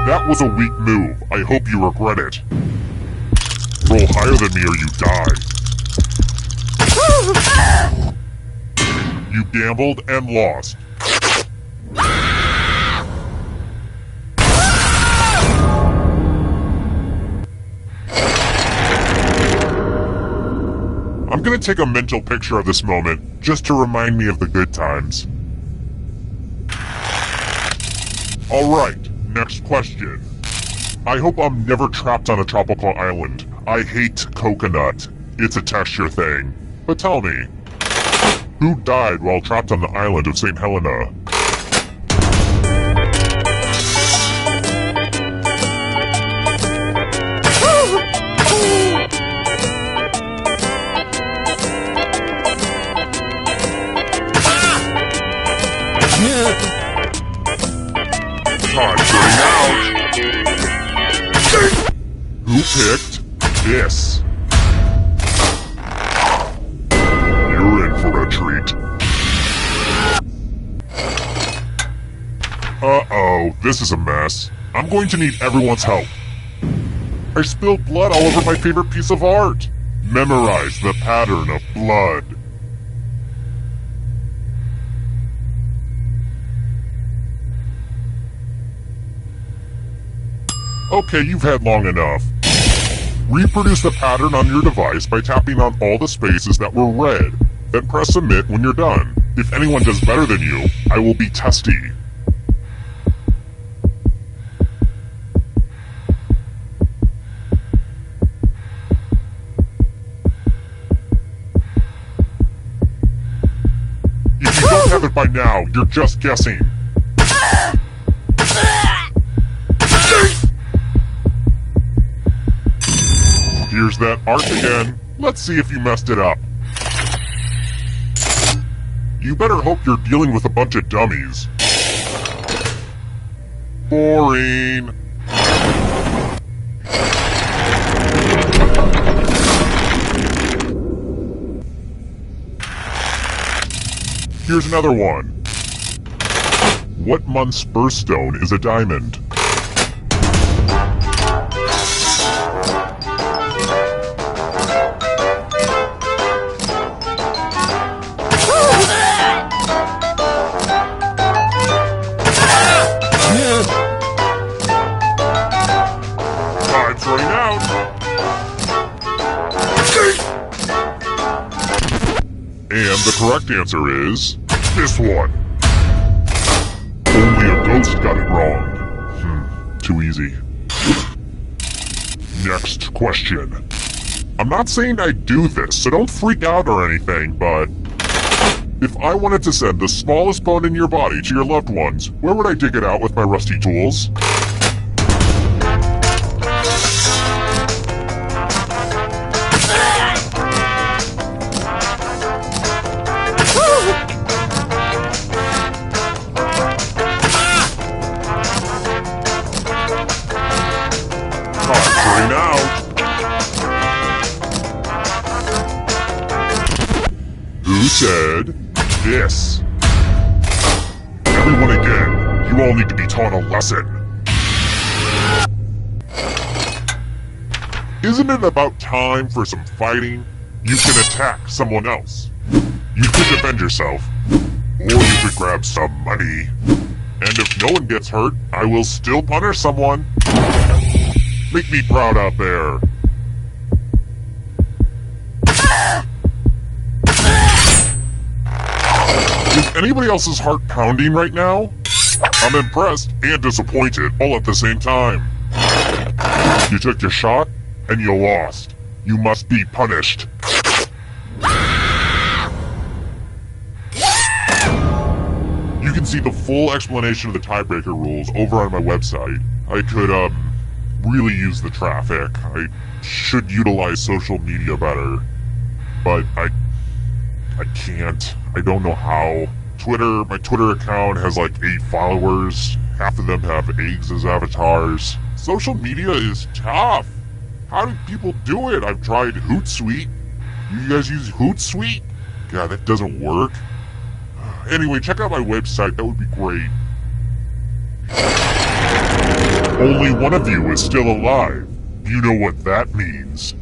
That was a weak move. I hope you regret it. Roll higher than me or you die. You gambled and lost. I'm gonna take a mental picture of this moment, just to remind me of the good times. Alright, next question. I hope I'm never trapped on a tropical island. I hate coconut. It's a texture thing. But tell me, who died while trapped on the island of St. Helena? Time's running out. Who picked this? You're in for a treat. Uh-oh, this is a mess. I'm going to need everyone's help. I spilled blood all over my favorite piece of art. Memorize the pattern of blood. Okay, you've had long enough. Reproduce the pattern on your device by tapping on all the spaces that were red. Then press submit when you're done. If anyone does better than you, I will be testy. If you don't have it by now, you're just guessing. Here's that art again. Let's see if you messed it up. You better hope you're dealing with a bunch of dummies. Boring. Here's another one. What month's birthstone is a diamond? Time's running out. And the correct answer is this one. Only a ghost got it wrong. Too easy. Next question. I'm not saying I do this, so don't freak out or anything, but if I wanted to send the smallest bone in your body to your loved ones, where would I dig it out with my rusty tools? Time's running out. Who said this? Everyone again, you all need to be taught a lesson. Isn't it about time for some fighting? You can attack someone else. You could defend yourself, or you could grab some money. And if no one gets hurt, I will still punish someone. Make me proud out there. Is anybody else's heart pounding right now? I'm impressed and disappointed all at the same time. You took your shot, and you lost. You must be punished. You can see the full explanation of the tiebreaker rules over on my website. I could, really use the traffic. I should utilize social media better. But I can't. I don't know how. My Twitter account has like 8 followers. Half of them have eggs as avatars. Social media is tough. How do people do it? I've tried Hootsuite. You guys use Hootsuite? God, that doesn't work. Anyway, check out my website. That would be great. Only one of you is still alive. You know what that means.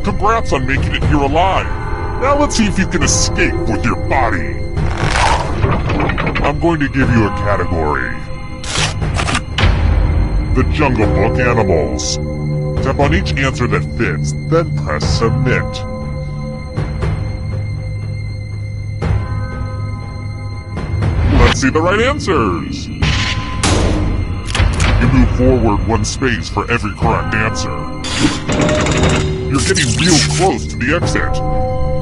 Congrats on making it here alive. Now let's see if you can escape with your body. I'm going to give you a category. The Jungle Book animals. Tap on each answer that fits, then press submit. Let's see the right answers. You move forward 1 space for every correct answer. You're getting real close to the exit.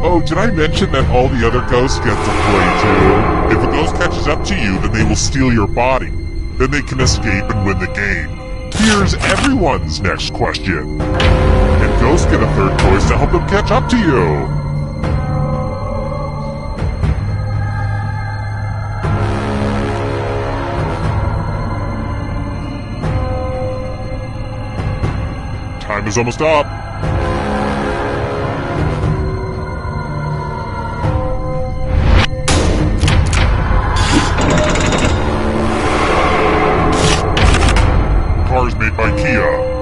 Oh, did I mention that all the other ghosts get to play too? If a ghost catches up to you, then they will steal your body. Then they can escape and win the game. Here's everyone's next question. Can ghosts get a third choice to help them catch up to you? Time is almost up. Cars made by Kia.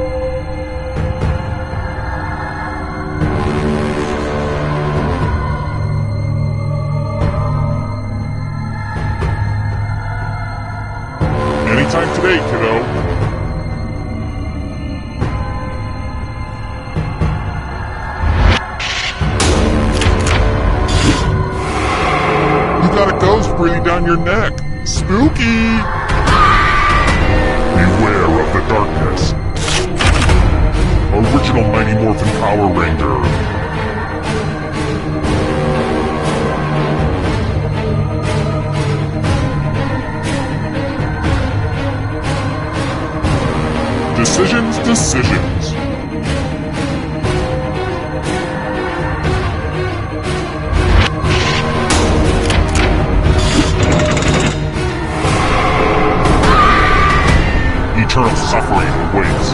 breathe down your neck. Spooky! Beware of the darkness. Original Mighty Morphin Power Ranger. Decisions. Eternal suffering awaits.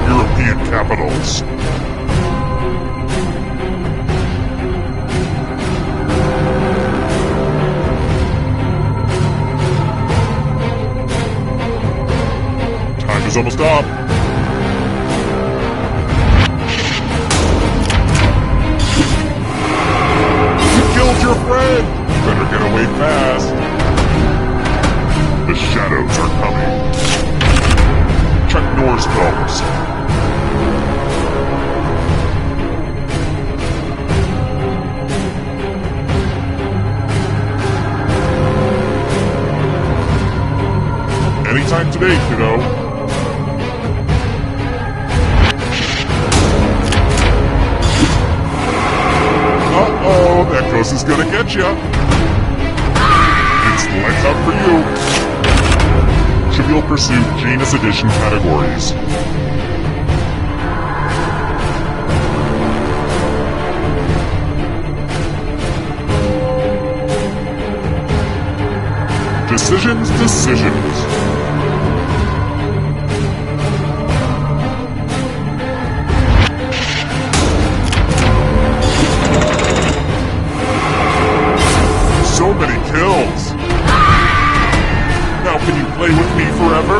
European capitals. Time is almost up. You killed your friend! You better get away fast. The shadows are coming. Chuck Norris comes. Anytime today, kiddo. Uh-oh, that ghost is gonna get ya. It's lights out for you. Trivial Pursuit Janus Edition categories. Decisions. So many kills. Now can you play with me forever?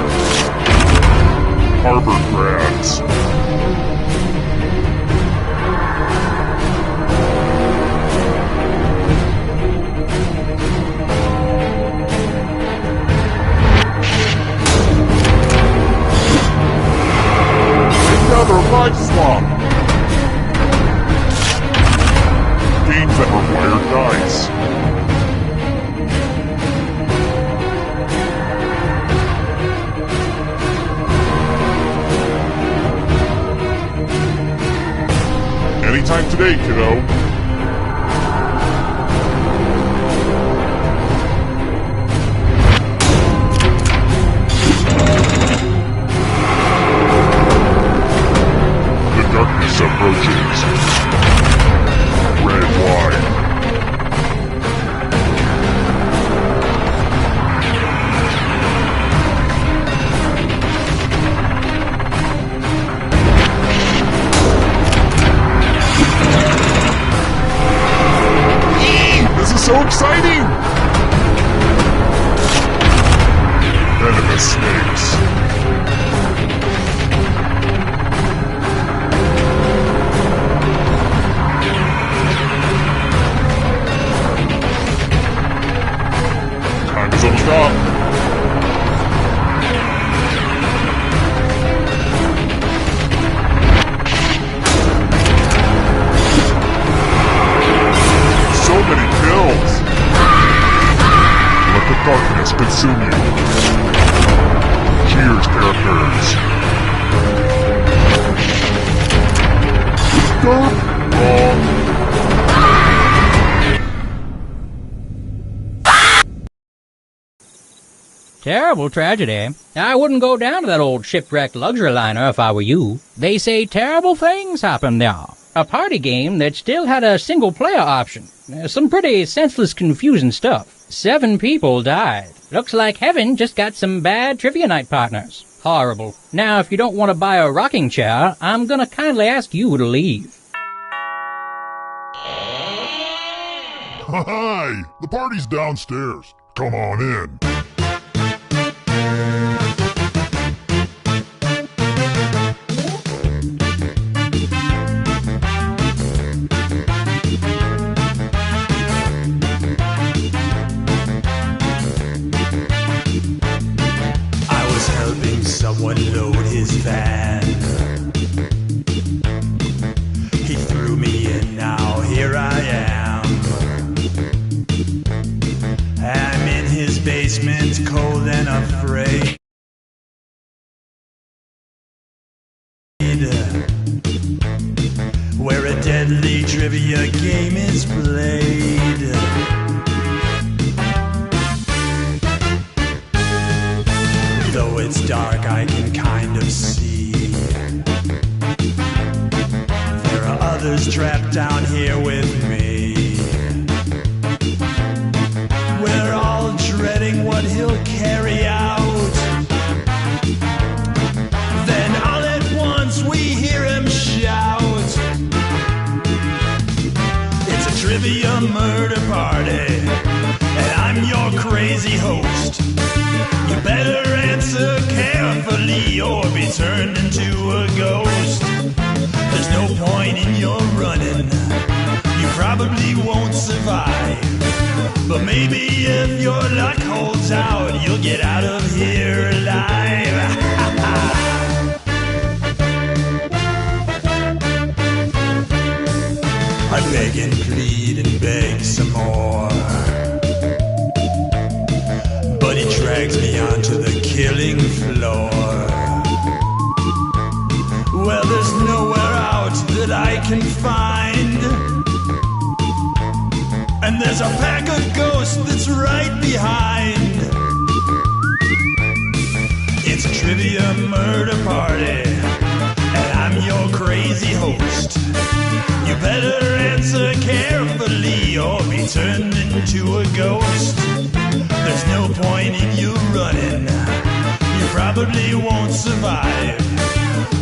Harvard grads. Another life swap. Games that require dice. Anytime today, kiddo. The darkness approaches. Red wine. So exciting! Venomous snakes. Time is almost up. So many kills. Let the darkness consume you. Cheers, characters. Wrong. Terrible tragedy. I wouldn't go down to that old shipwrecked luxury liner if I were you. They say terrible things happened there. A party game that still had a single-player option. Some pretty senseless, confusing stuff. 7 people died. Looks like heaven just got some bad trivia night partners. Horrible. Now, if you don't want to buy a rocking chair, I'm gonna kindly ask you to leave. Hi! The party's downstairs. Come on in. Someone load his van. He threw me in, now here I am. is cold and afraid. Where a deadly trivia game is played. Though it's dark, I can kind of see there are others trapped down here with me. We're all dreading what he'll carry out. Then all at once we hear him shout. It's a trivia murder party, and I'm your crazy host. You better answer carefully or be turned into a ghost. There's no point in your running, you probably won't survive. But maybe if your luck holds out, you'll get out of here alive. I beg and plead and beg some more, but he drags me onto the killing floor. Well, there's nowhere out that I can find, and there's a pack of ghosts that's right behind. It's a trivia murder party, and I'm your crazy host. You better answer carefully or be turned into a ghost. There's no point in you running, you probably won't survive.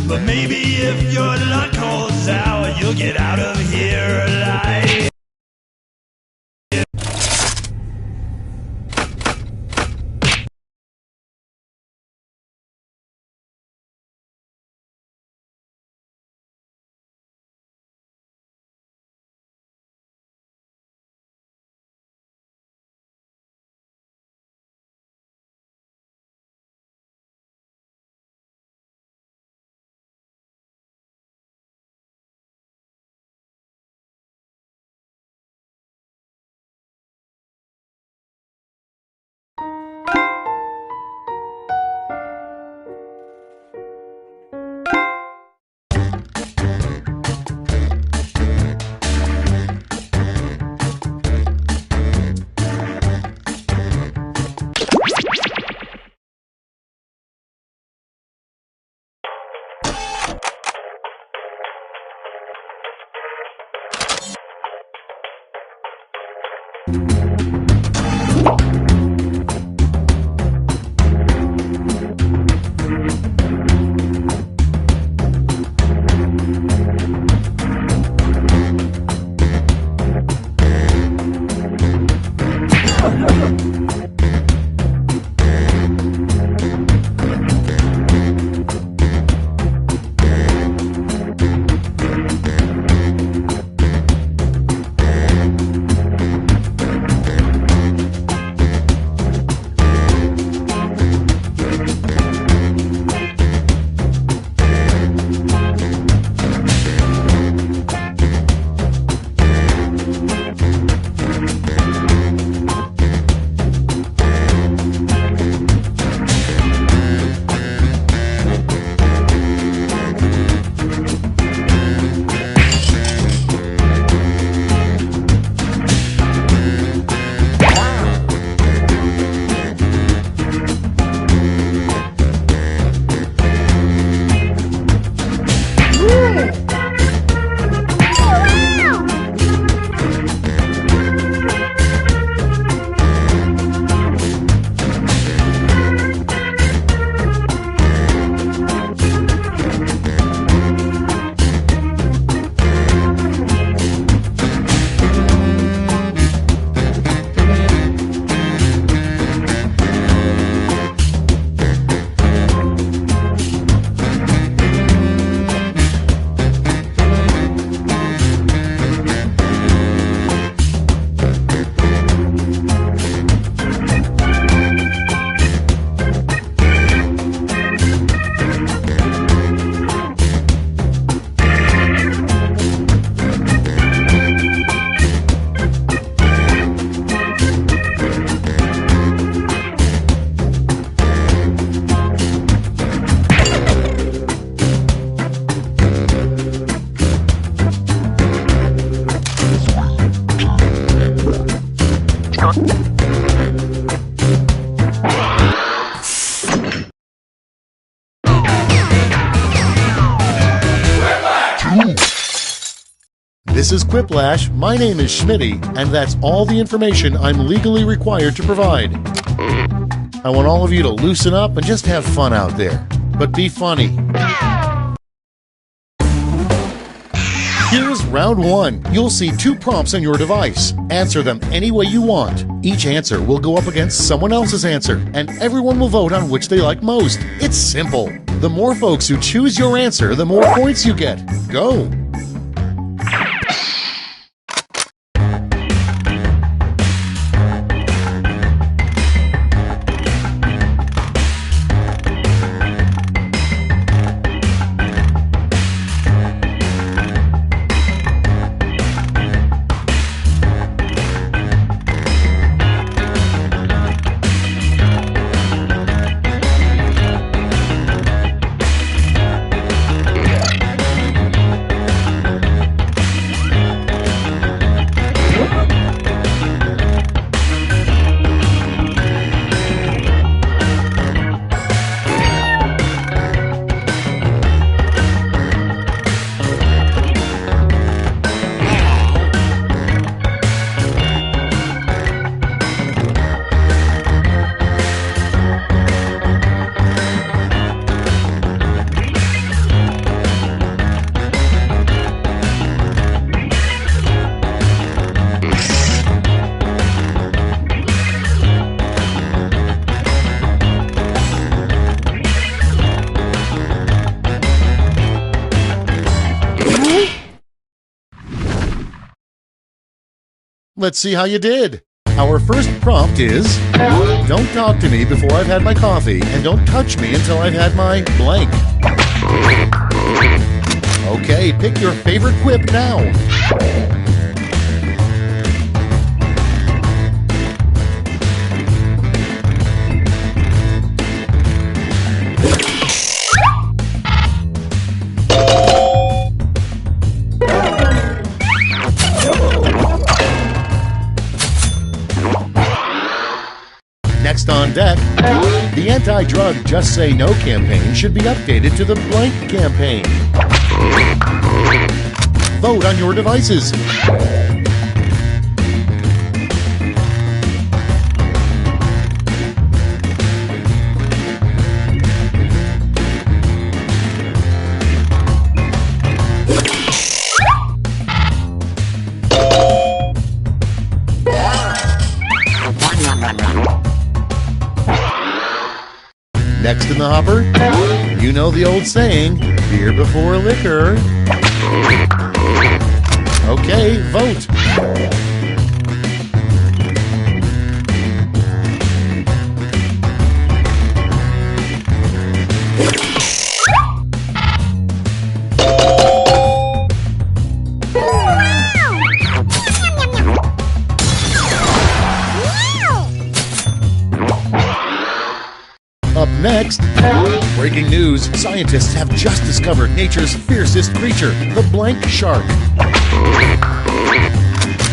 But maybe if your luck holds out, you'll get out of here alive. This is Quiplash, my name is Schmitty, and that's all the information I'm legally required to provide. I want all of you to loosen up and just have fun out there. But be funny. Here's round one. You'll see 2 prompts on your device. Answer them any way you want. Each answer will go up against someone else's answer, and everyone will vote on which they like most. It's simple. The more folks who choose your answer, the more points you get. Go! Let's see how you did. Our first prompt is, don't talk to me before I've had my coffee, and don't touch me until I've had my blank. Okay, pick your favorite quip now. Next on deck, the anti-drug Just Say No campaign should be updated to the blank campaign. Vote on your devices. Next in the hopper, you know the old saying, beer before liquor. Okay, vote. Up next, breaking news, scientists have just discovered nature's fiercest creature, the blank shark.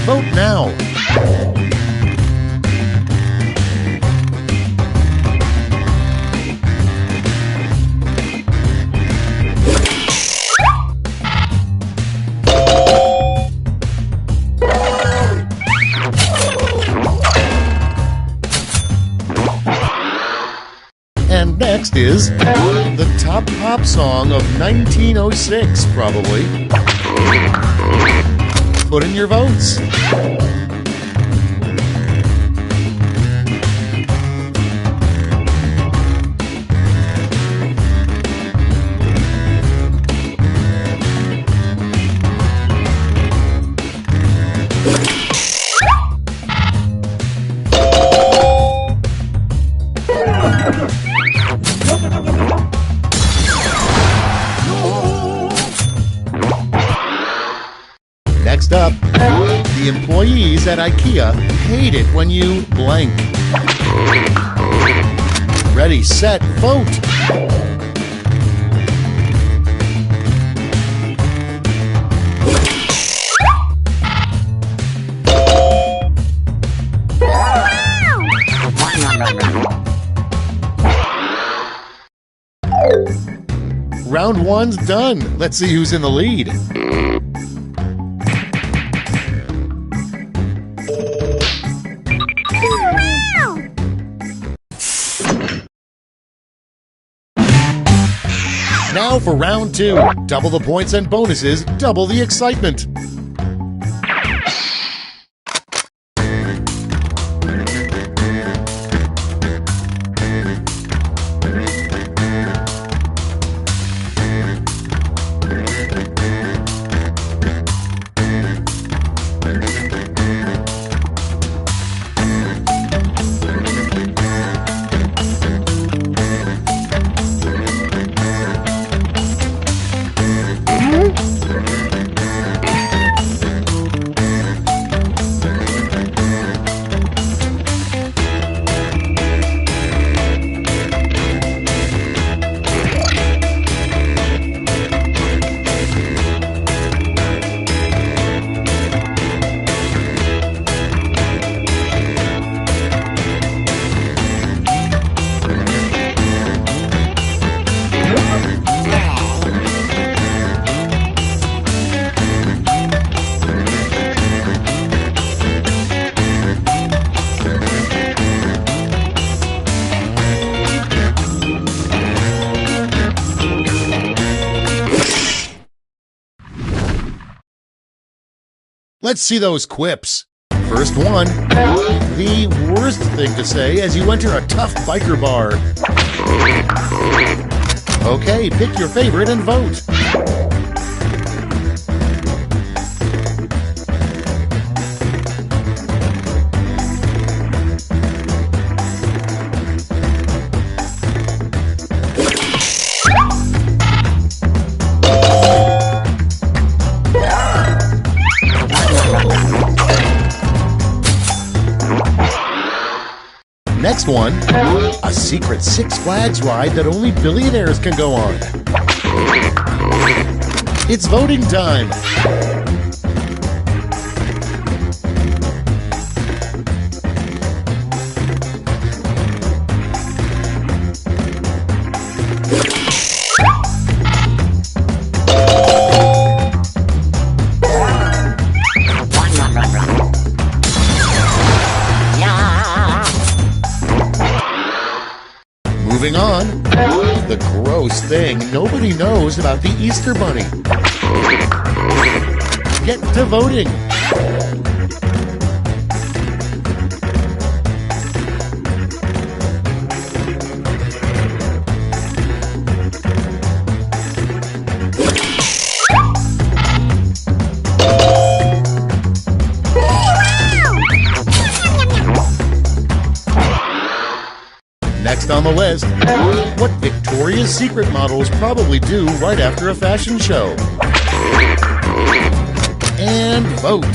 Vote now. And next is the top pop song of 1906, probably. Put in your votes. Next up, the employees at IKEA hate it when you blank. Ready, set, vote! Round one's done. Let's see who's in the lead. Now for round 2. Double the points and bonuses, double the excitement. Let's see those quips. First one, the worst thing to say as you enter a tough biker bar. Okay, pick your favorite and vote. Next one, a secret Six Flags ride that only billionaires can go on. It's voting time. Moving on, the gross thing nobody knows about the Easter Bunny. Get to voting. Next on the list, what Victoria's Secret models probably do right after a fashion show. And vote.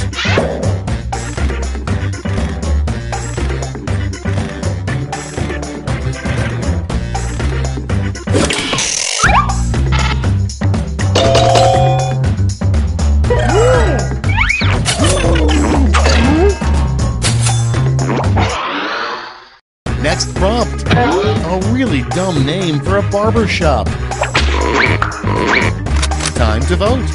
Next prompt, a really dumb name for a barber shop. Time to vote.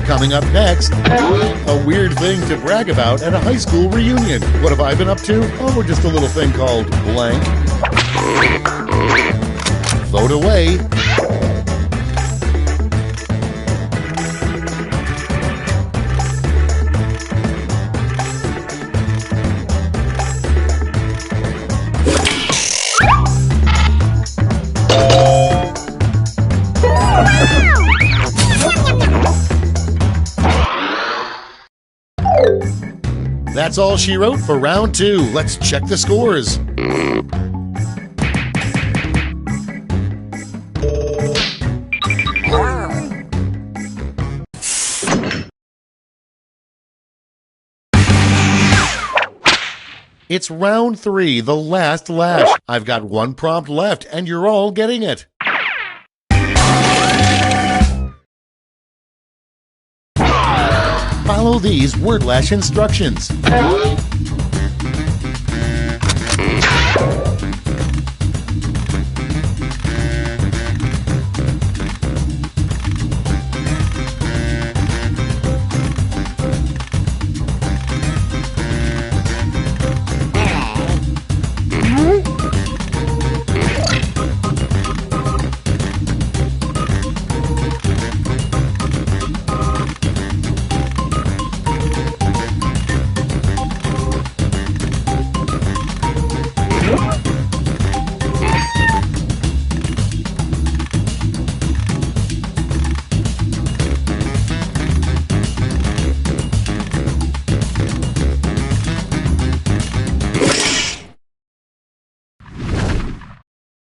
Coming up next, a weird thing to brag about at a high school reunion. What have I been up to? Oh, just a little thing called blank. Vote away. That's all she wrote for round 2. Let's check the scores. It's round 3, the last lash. I've got one prompt left, and you're all getting it. Follow these wordlash instructions.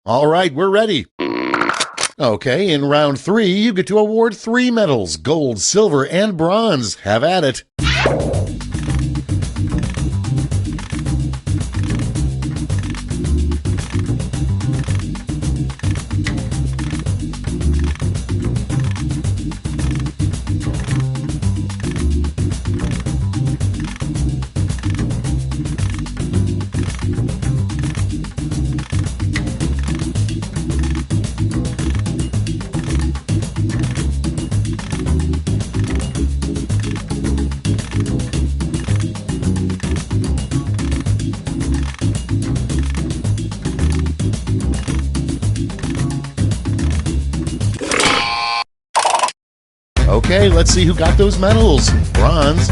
All right, we're ready. Okay, in round 3, you get to award 3 medals, gold, silver, and bronze. Have at it. Okay, let's see who got those medals. Bronze.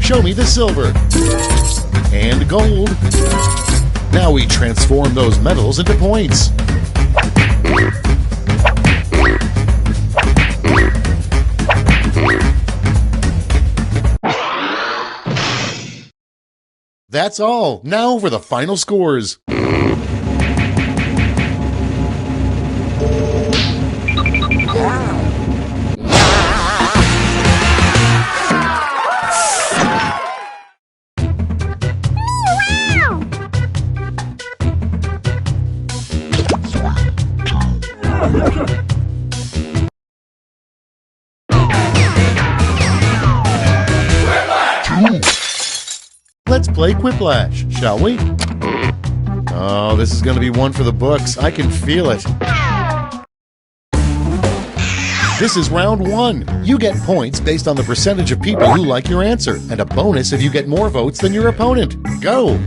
Show me the silver. And gold. Now we transform those medals into points. That's all. Now for the final scores. Let's play Quiplash, shall we? Oh, this is going to be one for the books. I can feel it. This is round 1. You get points based on the percentage of people who like your answer, and a bonus if you get more votes than your opponent. Go!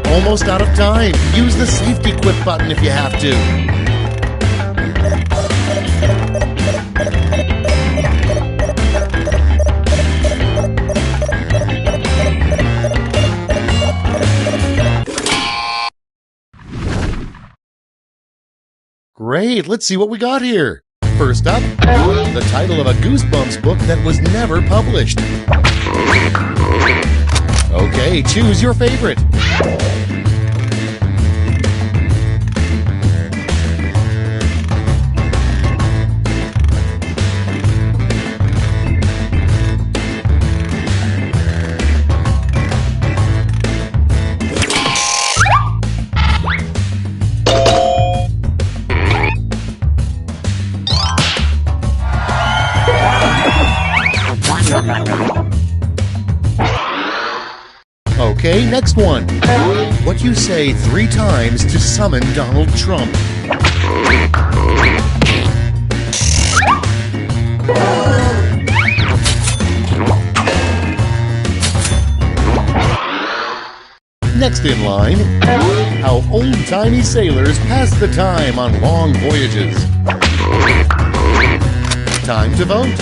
Almost out of time. Use the safety quit button if you have to. Great, let's see what we got here. First up, the title of a Goosebumps book that was never published. Okay, choose your favorite. Okay, next one. What you say 3 times to summon Donald Trump? Next in line, how old-timey sailors pass the time on long voyages. Time to vote.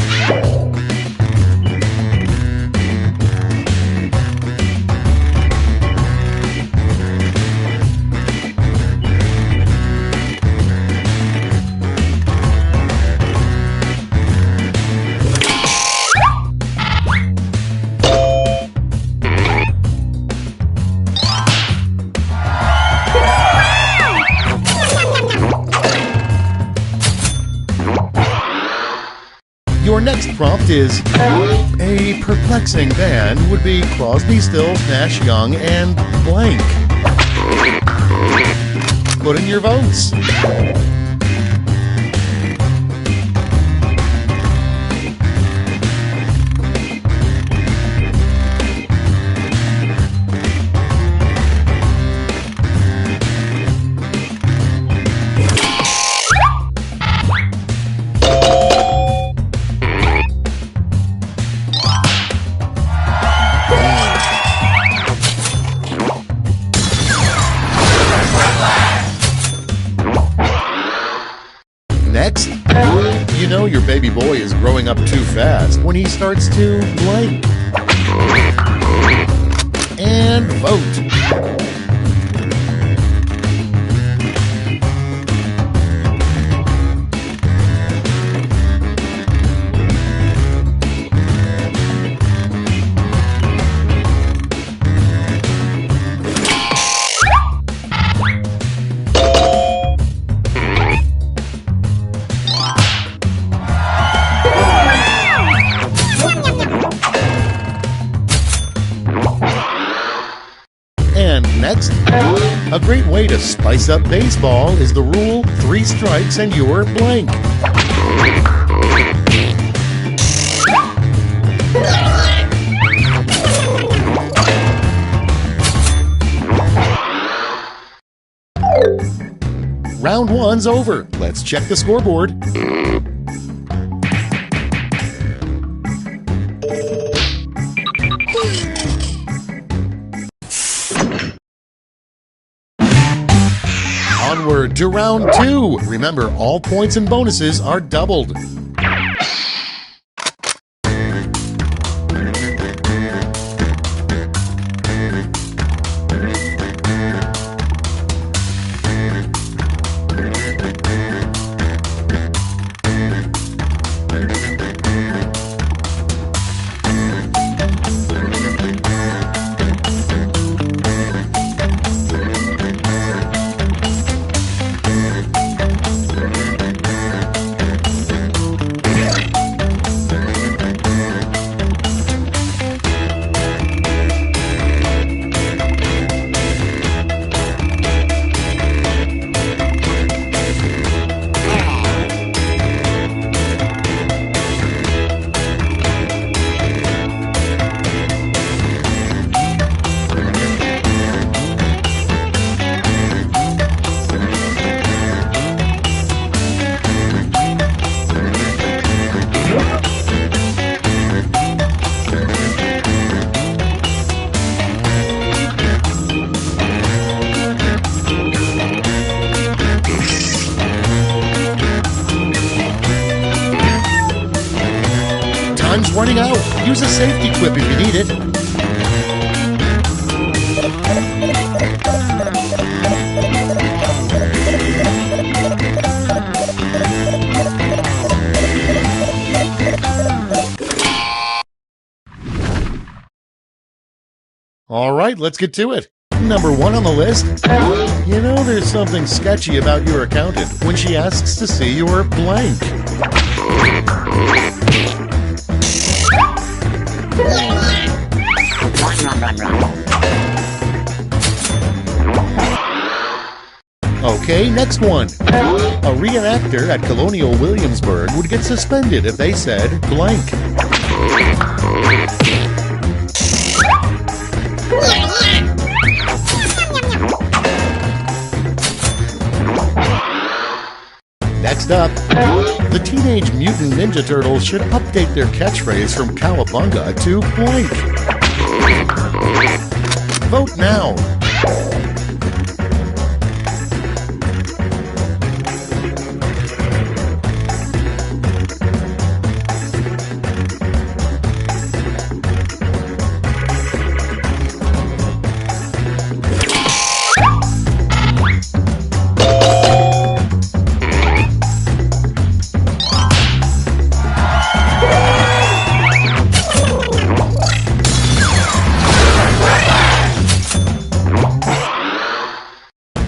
Your next prompt is, a perplexing band would be Crosby, Stills, Nash, Young, and blank. Put in your votes. Next, you know your baby boy is growing up too fast when he starts to blank. And vote. And next, a great way to spice up baseball is the rule 3 strikes and you're blank. Round 1's over. Let's check the scoreboard. Onward to round 2. Remember, all points and bonuses are doubled. Time's running out. Use a safety quip if you need it. All right, let's get to it. Number 1 on the list. You know there's something sketchy about your accountant when she asks to see your blank. Okay, next one. A reenactor at Colonial Williamsburg would get suspended if they said blank. Next up, the Teenage Mutant Ninja Turtles should update their catchphrase from Cowabunga to blank. Vote now.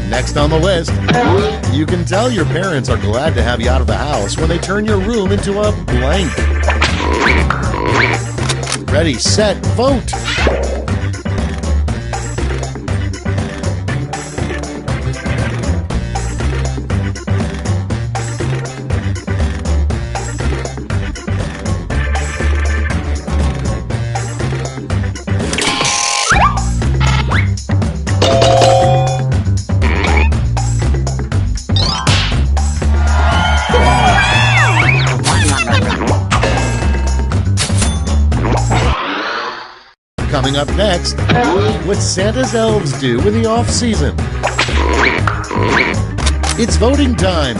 Next on the list, you can tell your parents are glad to have you out of the house when they turn your room into a blank. Ready, set, vote! Coming up next, what Santa's elves do in the off-season. It's voting time.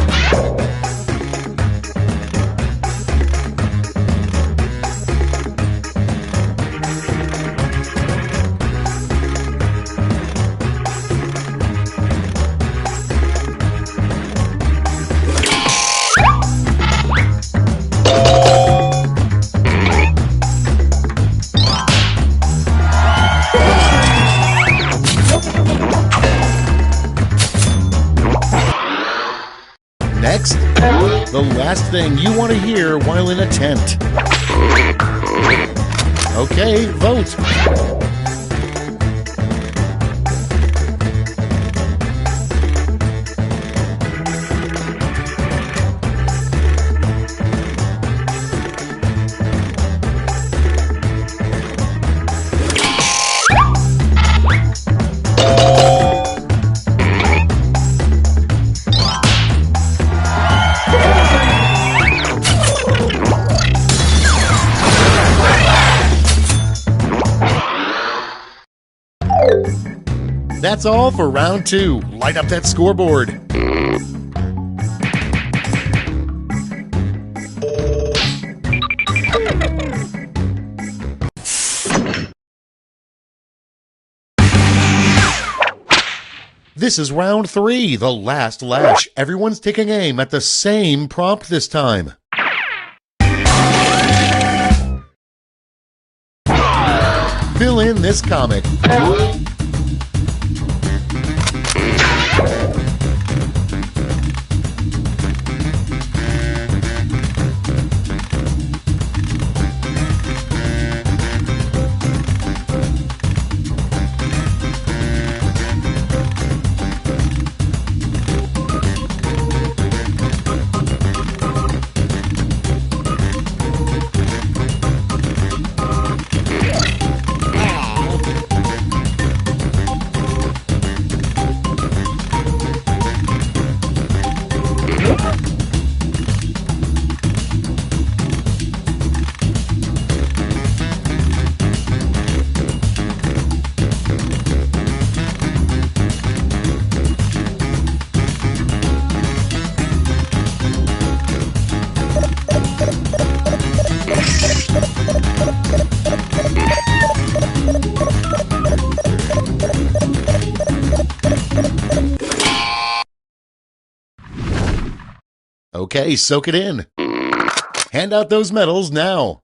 Next, the last thing you want to hear while in a tent. Okay, vote. That's all for round 2. Light up that scoreboard. This is round 3, the last lash. Everyone's taking aim at the same prompt this time. Fill in this comic. Okay, soak it in. Hand out those medals now.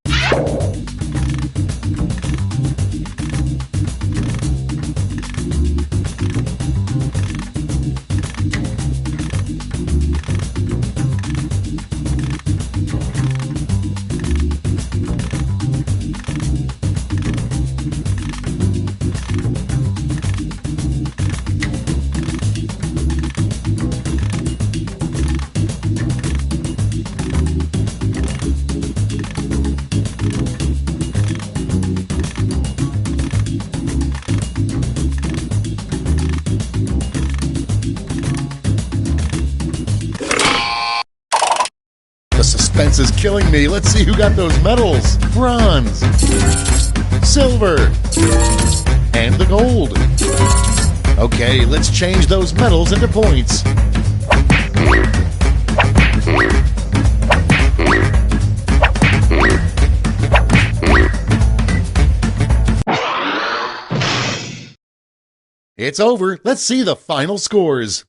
is killing me. Let's see who got those medals. Bronze, silver, and the gold. Okay, let's change those medals into points. It's over. Let's see the final scores.